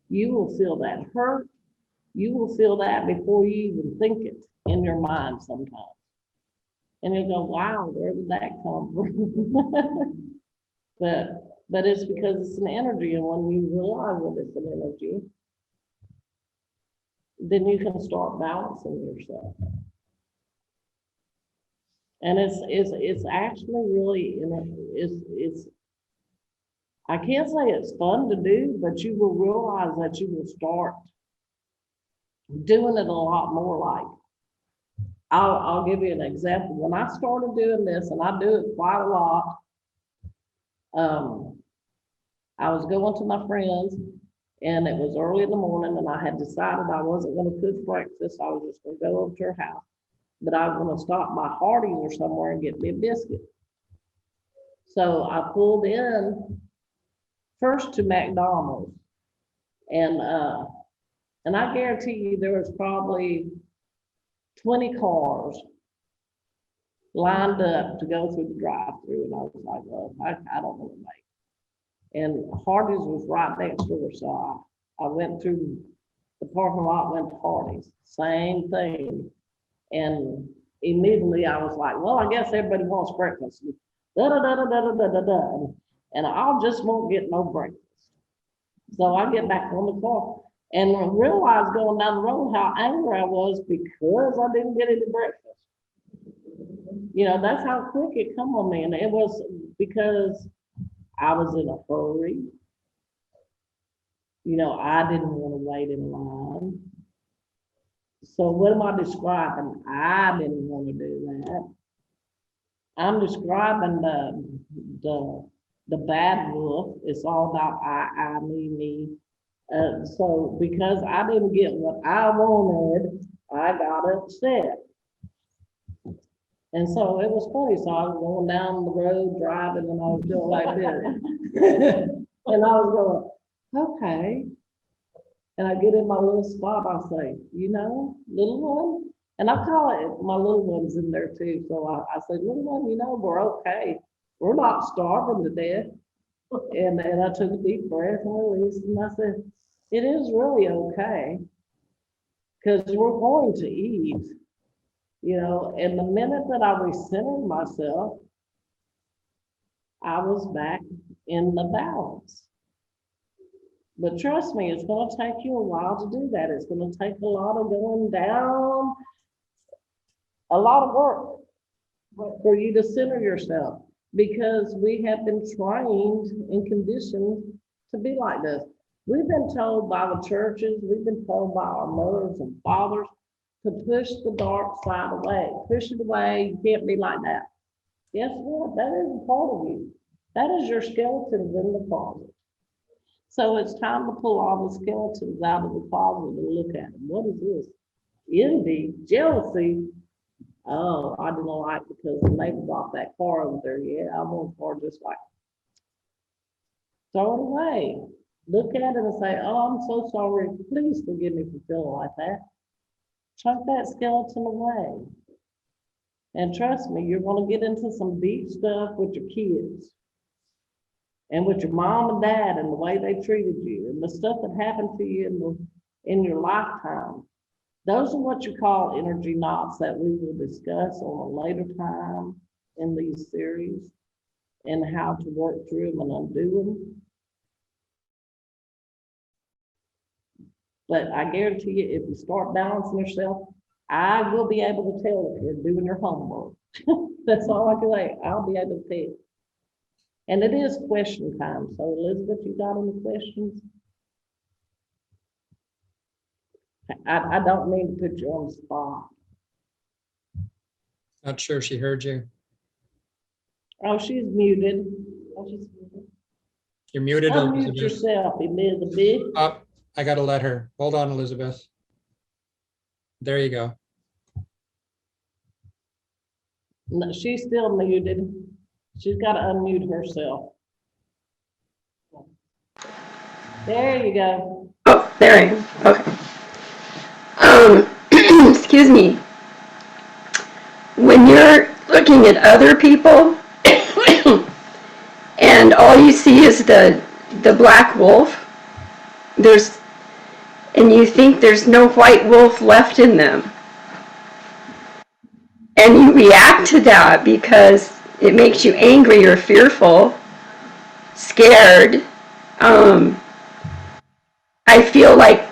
[SPEAKER 1] you will feel that hurt, you will feel that before you even think it in your mind sometimes. And you go, wow, where did that come from? But it's because it's an energy, and when you realize that it's an energy, then you can start balancing yourself. And it's actually really, it's I can't say it's fun to do, but you will realize that you will start doing it a lot more. Like, I'll give you an example. When I started doing this, and I do it quite a lot, I was going to my friends, and it was early in the morning, and I had decided I wasn't going to cook breakfast. I was just going to go over to her house, but I was going to stop by Hardee's or somewhere and get me a biscuit. So I pulled in first to McDonald's, and I guarantee you there was probably 20 cars lined up to go through the drive-through, and I was like, well, I don't know what to make. And Hardee's was right next door, so I went through the parking lot, went to Hardee's, same thing. And immediately I was like, well, I guess everybody wants breakfast. Da da da da da da da da. And I just won't get no breakfast. So I get back on the car and realized going down the road how angry I was because I didn't get any breakfast. You know, that's how quick it come on me. And it was because I was in a hurry. You know, I didn't want to wait in line. So what am I describing? I didn't want to do that. I'm describing the bad wolf. It's all about I, me. So because I didn't get what I wanted, I got upset. And so it was funny. So I was going down the road driving, and I was doing like this. And I was going, okay. And I get in my little spot, I say, you know, little one, and I call it, my little one's in there too. So I say, little one, you know, we're okay. We're not starving to death. And I took a deep breath and released, and I said, it is really okay, because we're going to eat, you know. And the minute that I recentered myself, I was back in the balance. But trust me, it's going to take you a while to do that. It's going to take a lot of going down, a lot of work for you to center yourself, because we have been trained and conditioned to be like this. We've been told by the churches, we've been told by our mothers and fathers to push the dark side away. Push it away. You can't be like that. Guess what? That isn't part of you. That is your skeletons in the closet. So it's time to pull all the skeletons out of the closet and look at them. What is this? Envy, jealousy. Oh, I didn't like because the neighbor bought that car over there. Yeah, I want a car just like it. Throw it away. Look at it and say, oh, I'm so sorry. Please forgive me for feeling like that. Chuck that skeleton away. And trust me, you're going to get into some deep stuff with your kids and with your mom and dad and the way they treated you and the stuff that happened to you in your lifetime. Those are what you call energy knots that we will discuss on a later time in these series and how to work through them and undo them. But I guarantee you, if you start balancing yourself, I will be able to tell if you're doing your homework. That's all I can say. I'll be able to tell. And it is question time. So Elizabeth, you got any questions? I don't mean to put you on the spot.
[SPEAKER 3] Not sure she heard you.
[SPEAKER 1] Oh, she's muted. Oh, she's muted.
[SPEAKER 3] You're muted,
[SPEAKER 1] Unmute
[SPEAKER 3] Elizabeth.
[SPEAKER 1] yourself, Elizabeth.
[SPEAKER 3] Up. I gotta let her. Hold on, Elizabeth. There you go.
[SPEAKER 1] No, she's still muted. She's got to unmute herself. There you go.
[SPEAKER 2] Oh, there I am. Okay. Excuse me. When you're looking at other people and all you see is the black wolf, and you think there's no white wolf left in them. And you react to that because it makes you angry or fearful, scared. I feel like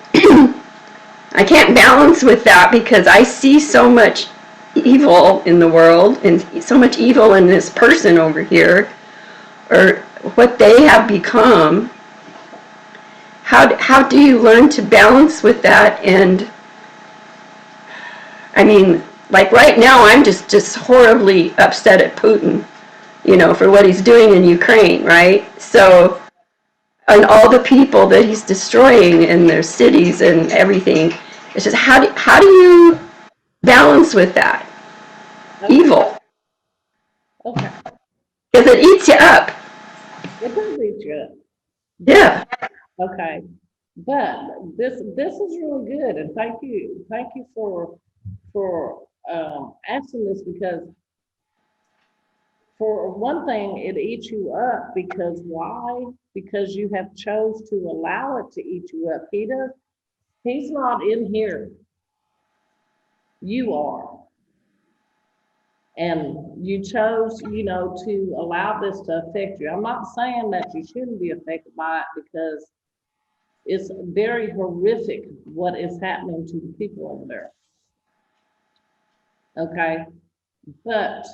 [SPEAKER 2] I can't balance with that because I see so much evil in the world and so much evil in this person over here, or what they have become. How do you learn to balance with that? And I mean, like right now, I'm just horribly upset at Putin, for what he's doing in Ukraine, right? So, and all the people that he's destroying in their cities and everything. It's just how do you balance with that evil?
[SPEAKER 1] Okay.
[SPEAKER 2] Because it eats you up.
[SPEAKER 1] It does eat you up.
[SPEAKER 2] Yeah.
[SPEAKER 1] Okay. But this is really good, and thank you for asking this, because for one thing, it eats you up because why? Because you have chose to allow it to eat you up. He's not in here. You are. And you chose, to allow this to affect you. I'm not saying that you shouldn't be affected by it, because it's very horrific what is happening to the people over there. Okay. But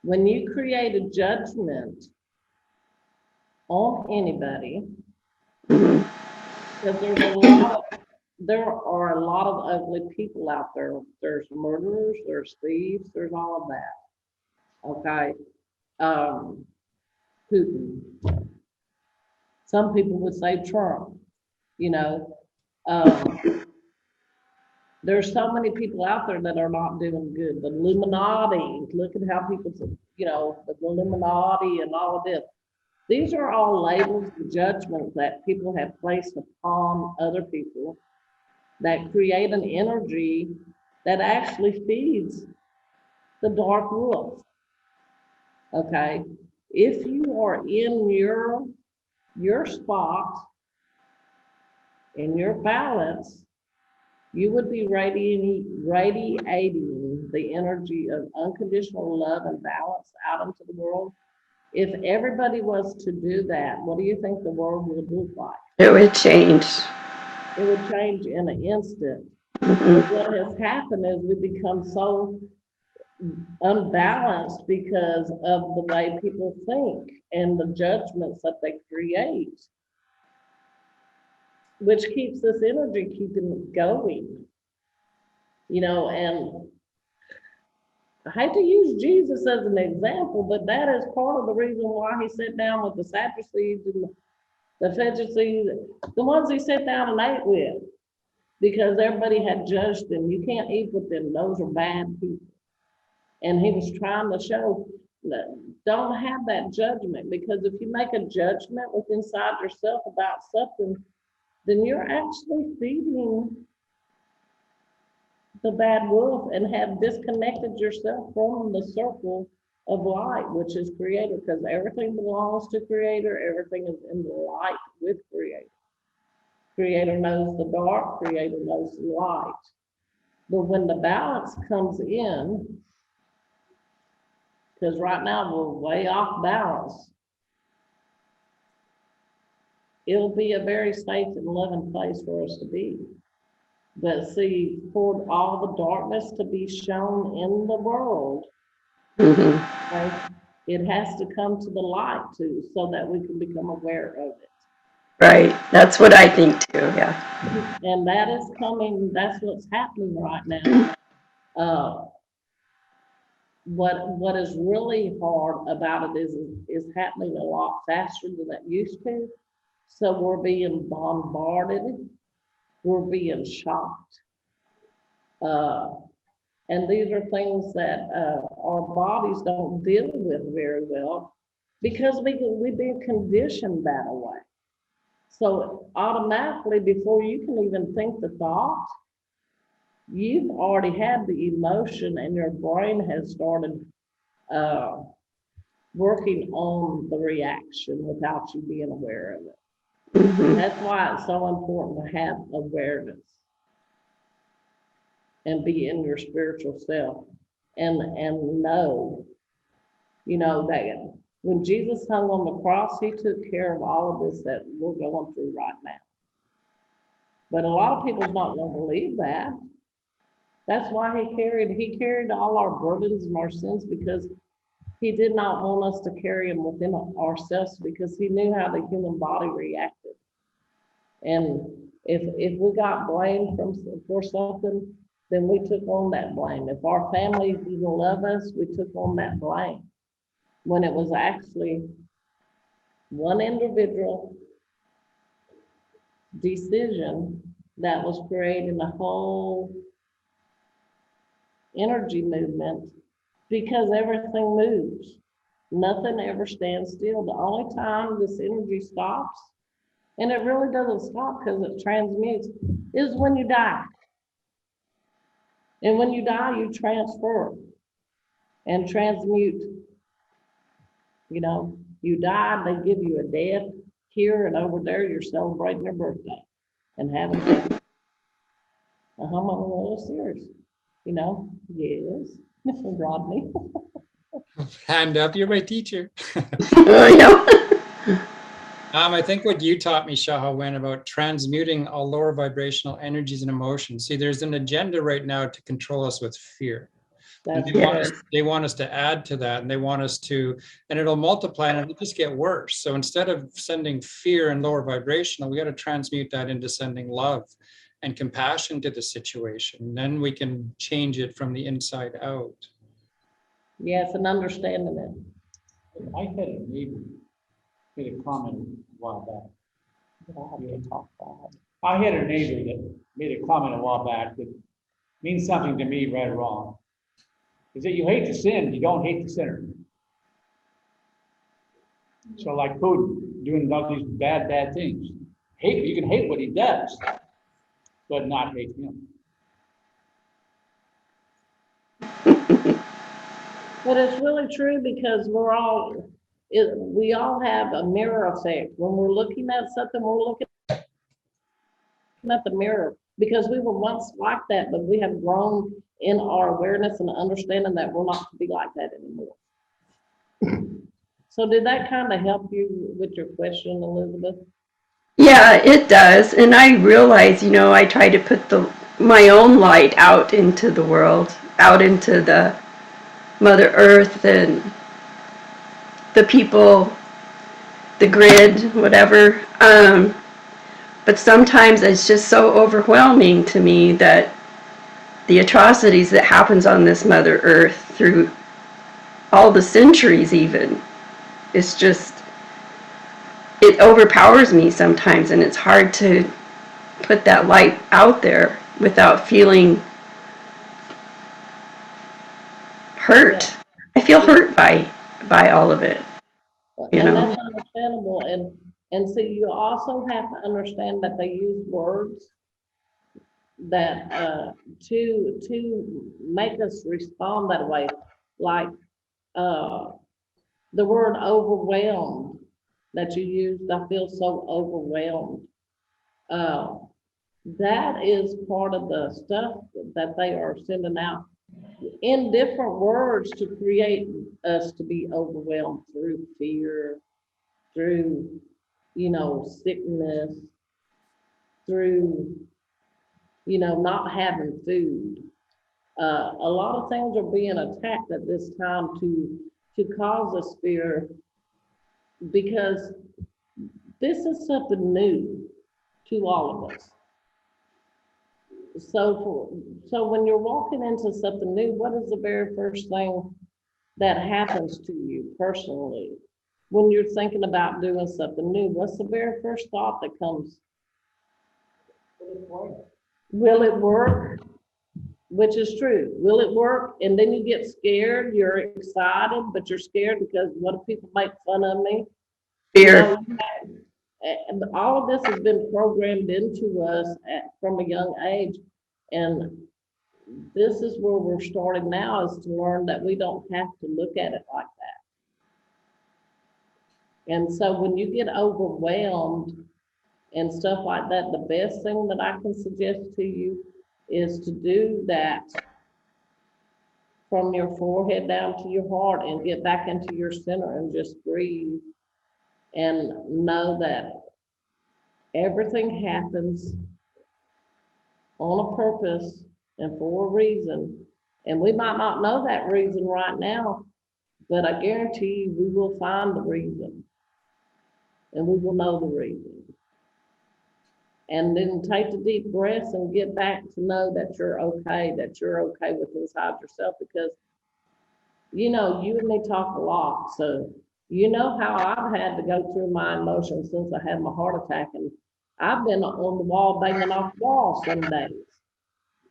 [SPEAKER 1] when you create a judgment on anybody, because there are a lot of ugly people out there. There's murderers, there's thieves, there's all of that. Okay. Putin. Some people would say Trump, there's so many people out there that are not doing good. The Illuminati, look at how people, the Illuminati and all of this. These are all labels and judgments that people have placed upon other people that create an energy that actually feeds the dark wolf. Okay. If you are in your spot, in your balance, you would be radiating the energy of unconditional love and balance out into the world. If everybody was to do that, what do you think the world would look like?
[SPEAKER 2] It would change.
[SPEAKER 1] It would change in an instant. What has happened is we become so unbalanced because of the way people think and the judgments that they create, which keeps this energy keeping going. And I hate to use Jesus as an example, but that is part of the reason why he sat down with the Sadducees and the Pharisees, the ones he sat down and ate with, because everybody had judged them. You can't eat with them. Those are bad people. And he was trying to show that don't have that judgment, because if you make a judgment within inside yourself about something, then you're actually feeding the bad wolf and have disconnected yourself from the circle of light, which is creator, because everything belongs to creator. Everything is in the light with creator. Creator knows the dark, Creator knows the light. But when the balance comes in, because right now we're way off balance, it'll be a very safe and loving place for us to be. But see, for all the darkness to be shown in the world,
[SPEAKER 2] Mhm.
[SPEAKER 1] okay, it has to come to the light too, so that we can become aware of it.
[SPEAKER 2] Right. That's what I think too. Yeah.
[SPEAKER 1] And that is coming, that's what's happening right now. What is really hard about it is happening a lot faster than it used to. So we're being bombarded, we're being shocked. And these are things that our bodies don't deal with very well because we've been conditioned that way. So automatically, before you can even think the thought, you've already had the emotion and your brain has started working on the reaction without you being aware of it.
[SPEAKER 2] Mhm.
[SPEAKER 1] That's why it's so important to have awareness and be in your spiritual self and know, that when Jesus hung on the cross, he took care of all of this that we're going through right now. But a lot of people's not going to believe that. That's why he carried all our burdens and our sins, because he did not want us to carry them within ourselves, because he knew how the human body reacted. And if we got blamed for something, then we took on that blame. If our family didn't love us, we took on that blame. When it was actually one individual decision that was creating a whole energy movement, because everything moves. Nothing ever stands still. The only time this energy stops, and it really doesn't stop because it transmutes, is when you die. And when you die, you transfer and transmute. You die, they give you a death here, and over there, you're celebrating your birthday and having fun. I'm a little serious, yes, Mr. Rodney.
[SPEAKER 3] Hand up, you're my teacher.
[SPEAKER 2] I know.
[SPEAKER 3] I think what you taught me, Shahawin, about transmuting all lower vibrational energies and emotions. See, there's an agenda right now to control us with fear. And
[SPEAKER 1] That's
[SPEAKER 3] they want us to add to that, and they want us to, and it'll multiply and it'll just get worse. So instead of sending fear and lower vibrational, we got to transmute that into sending love and compassion to the situation. Then we can change it from the inside out.
[SPEAKER 1] Yes, and understanding it.
[SPEAKER 6] I had a neighbor made a comment a while back. I had a neighbor that made a comment a while back that means something to me, right or wrong. Is that you hate the sin, you don't hate the sinner. So like Putin doing all these bad things. You can hate what he does, but not hate him.
[SPEAKER 1] But it's really true, because we all have a mirror effect. When we're looking at something, we're looking at the mirror, because we were once like that, but we have grown in our awareness and understanding that we're not to be like that anymore. So did that kind of help you with your question, Elizabeth?
[SPEAKER 2] Yeah, it does. And I realize, I try to put my own light out into the world, out into the Mother Earth and the people, the grid, whatever. But sometimes it's just so overwhelming to me that the atrocities that happens on this Mother Earth through all the centuries even, it's just, it overpowers me sometimes, and it's hard to put that light out there without feeling hurt. I feel hurt by all of it,
[SPEAKER 1] And that's understandable. And so you also have to understand that they use words that to make us respond that way, like the word overwhelmed that you used. I feel so overwhelmed. Uh, that is part of the stuff that they are sending out in different words to create us to be overwhelmed through fear, through, sickness, through, not having food. A lot of things are being attacked at this time to cause us fear because this is something new to all of us. So when you're walking into something new, what is the very first thing that happens to you personally? When you're thinking about doing something new, what's the very first thought that comes? Will it work? Which is true. Will it work? And then you get scared. You're excited, but you're scared because what if people make fun of me?
[SPEAKER 2] Fear.
[SPEAKER 1] And all of this has been programmed into us from a young age. And this is where we're starting now, is to learn that we don't have to look at it like that. And so when you get overwhelmed and stuff like that, the best thing that I can suggest to you is to do that from your forehead down to your heart and get back into your center and just breathe and know that everything happens on a purpose and for a reason. And we might not know that reason right now, but I guarantee you we will find the reason and we will know the reason. And then take the deep breaths and get back to know that you're okay with inside yourself, because you and me talk a lot. So you know how I've had to go through my emotions since I had my heart attack, and I've been on the wall banging off the wall some days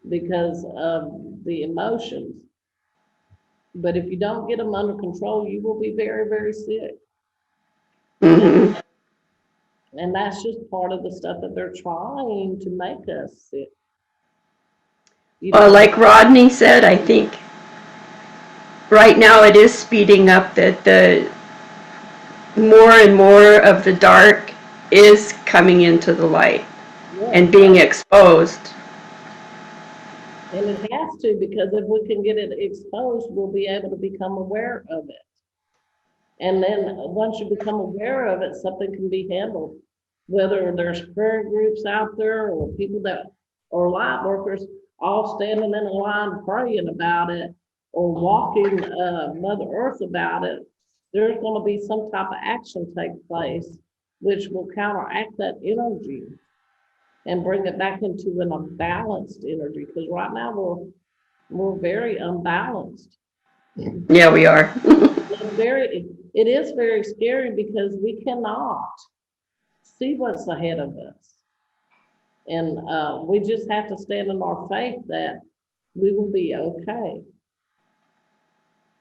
[SPEAKER 1] because of the emotions. But if you don't get them under control, you will be very, very sick.
[SPEAKER 2] Mhm.
[SPEAKER 1] And that's just part of the stuff that they're trying to make us sick.
[SPEAKER 2] Well, like Rodney said, I think right now it is speeding up, that the more and more of the dark is coming into the light and being exposed.
[SPEAKER 1] And it has to, because if we can get it exposed, we'll be able to become aware of it. And then once you become aware of it, something can be handled. Whether there's prayer groups out there or people that, or light workers all standing in a line praying about it or walking Mother Earth about it, there's going to be some type of action take place which will counteract that energy and bring it back into an unbalanced energy. Because right now we're very unbalanced.
[SPEAKER 2] Yeah, we are.
[SPEAKER 1] It is very scary because we cannot see what's ahead of us. And we just have to stand in our faith that we will be okay.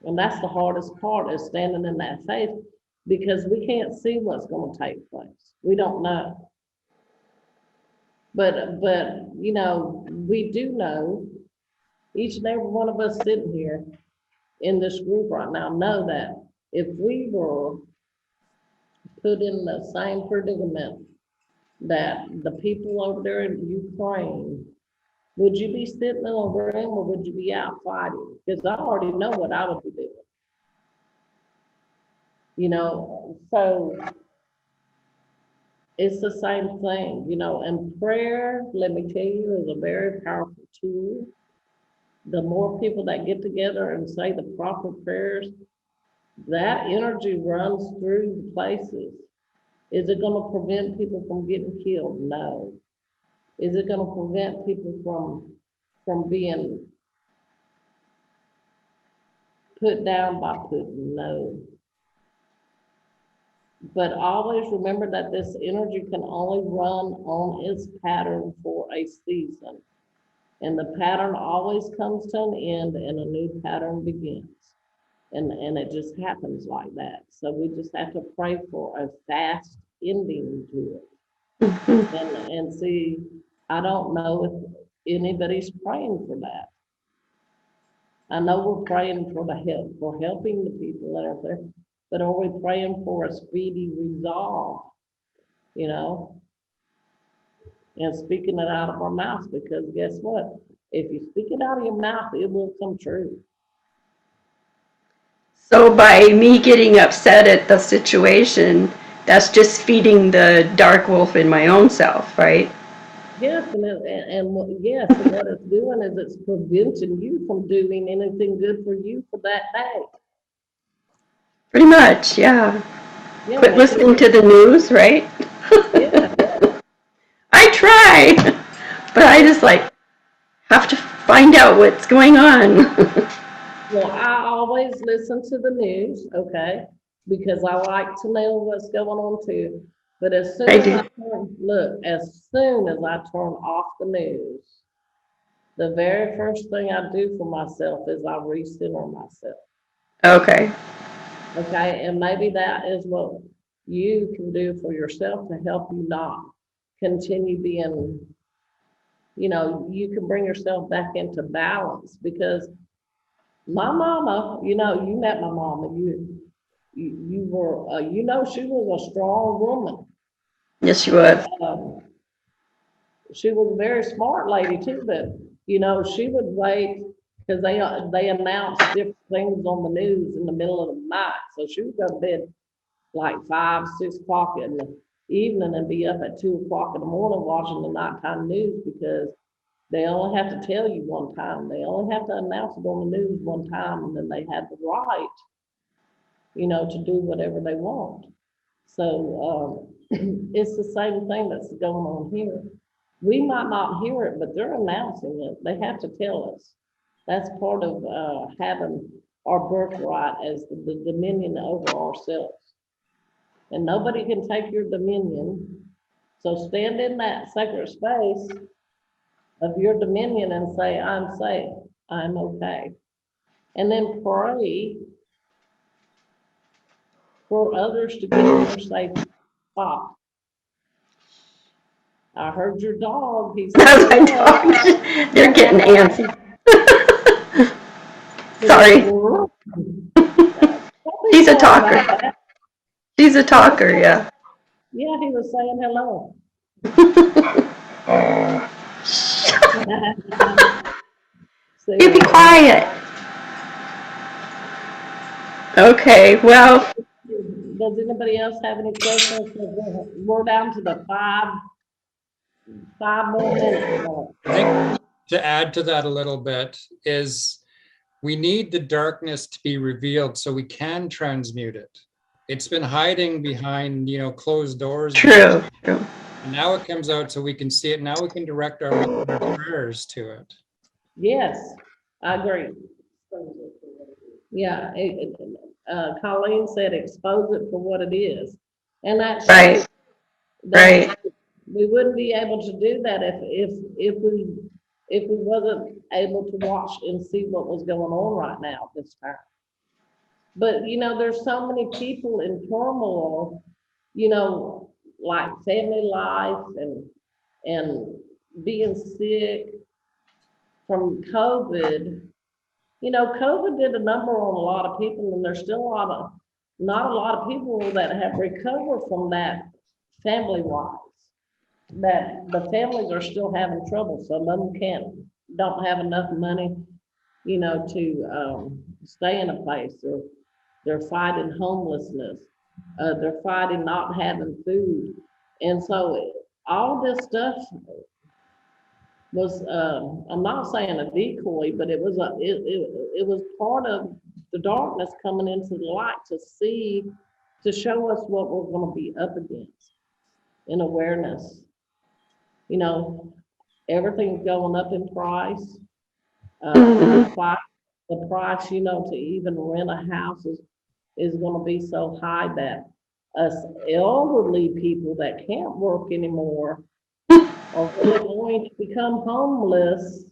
[SPEAKER 1] And that's the hardest part, is standing in that faith, because we can't see what's going to take place. We don't know. But we do know, each and every one of us sitting here in this group right now know that if we were put in the same predicament that the people over there in Ukraine, would you be sitting in a room or would you be out fighting? Because I already know what I would be doing. So it's the same thing, and prayer, let me tell you, is a very powerful tool. The more people that get together and say the proper prayers, that energy runs through the places. Is it going to prevent people from getting killed? No. Is it going to prevent people from being put down by Putin? No. But always remember that this energy can only run on its pattern for a season. And the pattern always comes to an end and a new pattern begins. And it just happens like that. So we just have to pray for a fast ending to it. And see, I don't know if anybody's praying for that. I know we're praying for the help, for helping the people that are there, but are we praying for a speedy resolve? and speaking it out of our mouths, because guess what? If you speak it out of your mouth, it will come true.
[SPEAKER 2] So by me getting upset at the situation, that's just feeding the dark wolf in my own self, right?
[SPEAKER 1] Yes, yes, and what it's doing is it's preventing you from doing anything good for you for that day.
[SPEAKER 2] Pretty much, yeah.
[SPEAKER 1] Yeah,
[SPEAKER 2] Quit listening to the news, right?
[SPEAKER 1] yeah.
[SPEAKER 2] I try, but I just like have to find out what's going on.
[SPEAKER 1] Well, I always listen to the news, okay, because I like to know what's going on too. But as soon
[SPEAKER 2] I
[SPEAKER 1] as
[SPEAKER 2] do.
[SPEAKER 1] as soon as I turn off the news, the very first thing I do for myself is I recenter myself.
[SPEAKER 2] Okay.
[SPEAKER 1] Okay, and maybe that is what you can do for yourself to help you not continue being, you can bring yourself back into balance, because my mama, you met my mama, you were, she was a strong woman.
[SPEAKER 2] Yes, you would.
[SPEAKER 1] She was a very smart lady too, but, she would wait, because they announced different things on the news in the middle of the night, so she would go to bed like 5, 6 o'clock in the evening and be up at 2 o'clock in the morning watching the nighttime news, because they only have to tell you one time. They only have to announce it on the news one time, and then they have the right, to do whatever they want. So it's the same thing that's going on here. We might not hear it, but they're announcing it. They have to tell us. That's part of having our birthright as the dominion over ourselves. And nobody can take your dominion. So stand in that sacred space of your dominion and say, I'm safe, I'm okay. And then pray for others to get in their safe spot. I heard your dog, he said,
[SPEAKER 2] As I
[SPEAKER 1] hello.
[SPEAKER 2] talk, they're getting antsy.
[SPEAKER 1] He
[SPEAKER 2] Sorry.
[SPEAKER 1] went, don't be
[SPEAKER 2] He's a
[SPEAKER 1] sorry about
[SPEAKER 2] talker.
[SPEAKER 1] that.
[SPEAKER 2] She's a talker, yeah.
[SPEAKER 1] Yeah, he was saying hello.
[SPEAKER 2] You be quiet. Okay, well,
[SPEAKER 1] Does anybody else have any questions? We're down to the five more minutes.
[SPEAKER 3] I think to add to that a little bit is we need the darkness to be revealed so we can transmute it. It's been hiding behind, closed doors.
[SPEAKER 2] true.
[SPEAKER 3] And now it comes out so we can see it. Now we can direct our prayers to it.
[SPEAKER 1] Yes, I agree. Yeah, Colleen said expose it for what it is. And that's
[SPEAKER 2] Right,
[SPEAKER 1] that
[SPEAKER 2] right.
[SPEAKER 1] we wouldn't be able to do that if we wasn't able to watch and see what was going on right now at this time. But there's so many people in turmoil, like family life and being sick from COVID. COVID did a number on a lot of people, and there's still not a lot of people that have recovered from that family-wise. That the families are still having trouble. Some of them don't have enough money, to stay in a place. They're fighting homelessness. They're fighting not having food. And so all this stuff was, I'm not saying a decoy, but it was part of the darkness coming into the light to show us what we're going to be up against in awareness. Everything's going up in price. The price, to even rent a house is going to be so high that us elderly people that can't work anymore are really going to become homeless.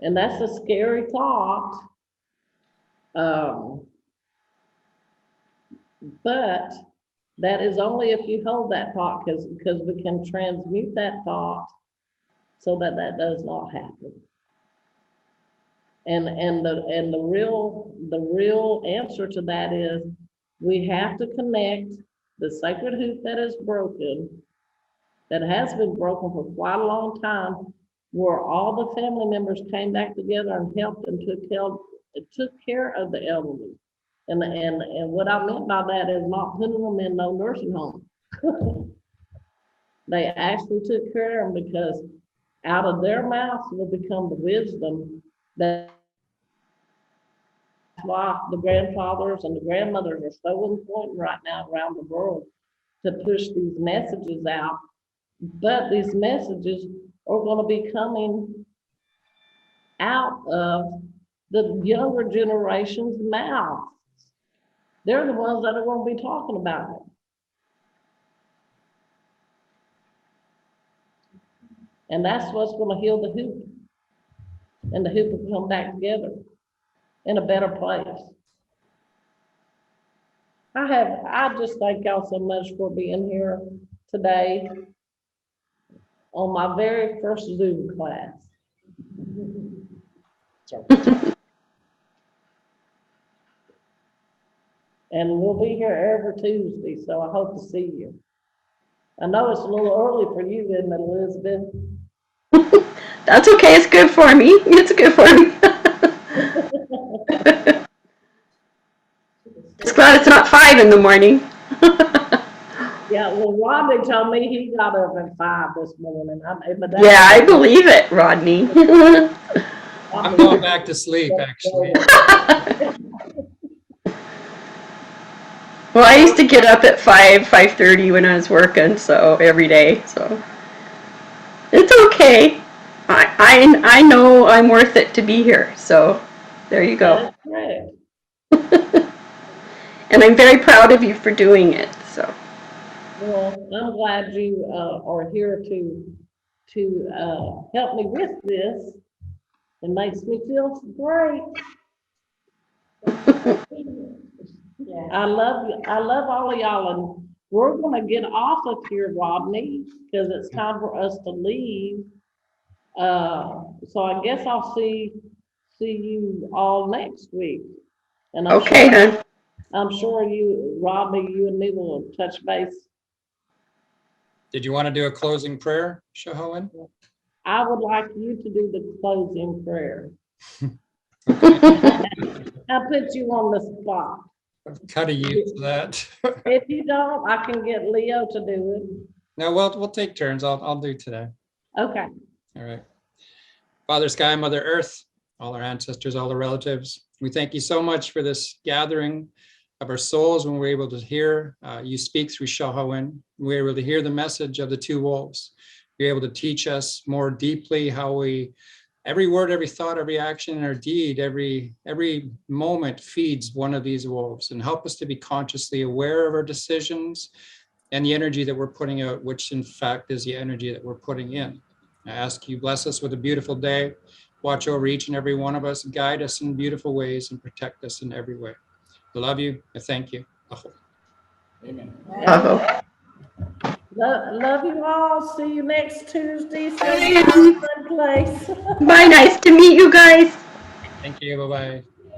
[SPEAKER 1] And that's a scary thought. But that is only if you hold that thought, because we can transmute that thought so that does not happen. And the real answer to that is we have to connect the sacred hoop that is broken that has been broken for quite a long time, where all the family members came back together and helped and took care of the elderly. And what I meant by that is not putting them in no nursing home. They actually took care of them because out of their mouths will become the wisdom that why the grandfathers and the grandmothers are so important right now around the world to push these messages out. But these messages are going to be coming out of the younger generation's mouths. They're the ones that are going to be talking about it. And that's what's going to heal the hoop. And the hoop will come back together in a better place. I just thank y'all so much for being here today on my very first Zoom class. And we'll be here every Tuesday, so I hope to see you. I know it's a little early for you, isn't it, Elizabeth?
[SPEAKER 2] That's okay. It's good for me. It's good for me. Just glad it's not 5 in the morning.
[SPEAKER 1] Yeah, well, Rodney told me he got up at 5 this morning.
[SPEAKER 2] Yeah, I believe it, Rodney.
[SPEAKER 3] I'm going back to sleep, actually.
[SPEAKER 2] Well, I used to get up at 5:30 when I was working, so every day. So it's okay. I know I'm worth it to be here. So there you go.
[SPEAKER 1] That's correct.
[SPEAKER 2] And I'm very proud of you for doing it. So.
[SPEAKER 1] Well, I'm glad you are here to help me with this. It makes me feel great.
[SPEAKER 5] Yeah.
[SPEAKER 1] I love you. I love all of y'all, and we're gonna get off of here, Rodney, because it's time for us to leave. So I guess I'll see you all next week. And
[SPEAKER 2] Okay, then.
[SPEAKER 1] I'm sure you, Rodney, you and me will touch base.
[SPEAKER 3] Did you want to do a closing prayer, Shahawin?
[SPEAKER 1] I would like you to do the closing prayer. I put you on the spot.
[SPEAKER 3] I'm kind of used to that.
[SPEAKER 1] If you don't, I can get Leo to do it.
[SPEAKER 3] No, we'll take turns. I'll do today.
[SPEAKER 1] Okay.
[SPEAKER 3] All right. Father Sky, Mother Earth, all our ancestors, all our relatives, we thank you so much for this gathering of our souls when we're able to hear you speak through Shahawin. We're able to hear the message of the two wolves. You're able to teach us more deeply how every word, every thought, every action, and our deed, every moment feeds one of these wolves, and help us to be consciously aware of our decisions and the energy that we're putting out, which in fact is the energy that we're putting in. I ask you, bless us with a beautiful day, watch over each and every one of us, guide us in beautiful ways, and protect us in every way. I love you. I thank you. Aho.
[SPEAKER 6] Amen.
[SPEAKER 2] Uh-oh.
[SPEAKER 1] Love you all. See you next Tuesday. Same time, same place.
[SPEAKER 2] Bye. Nice to meet you guys.
[SPEAKER 3] Thank you. Bye-bye.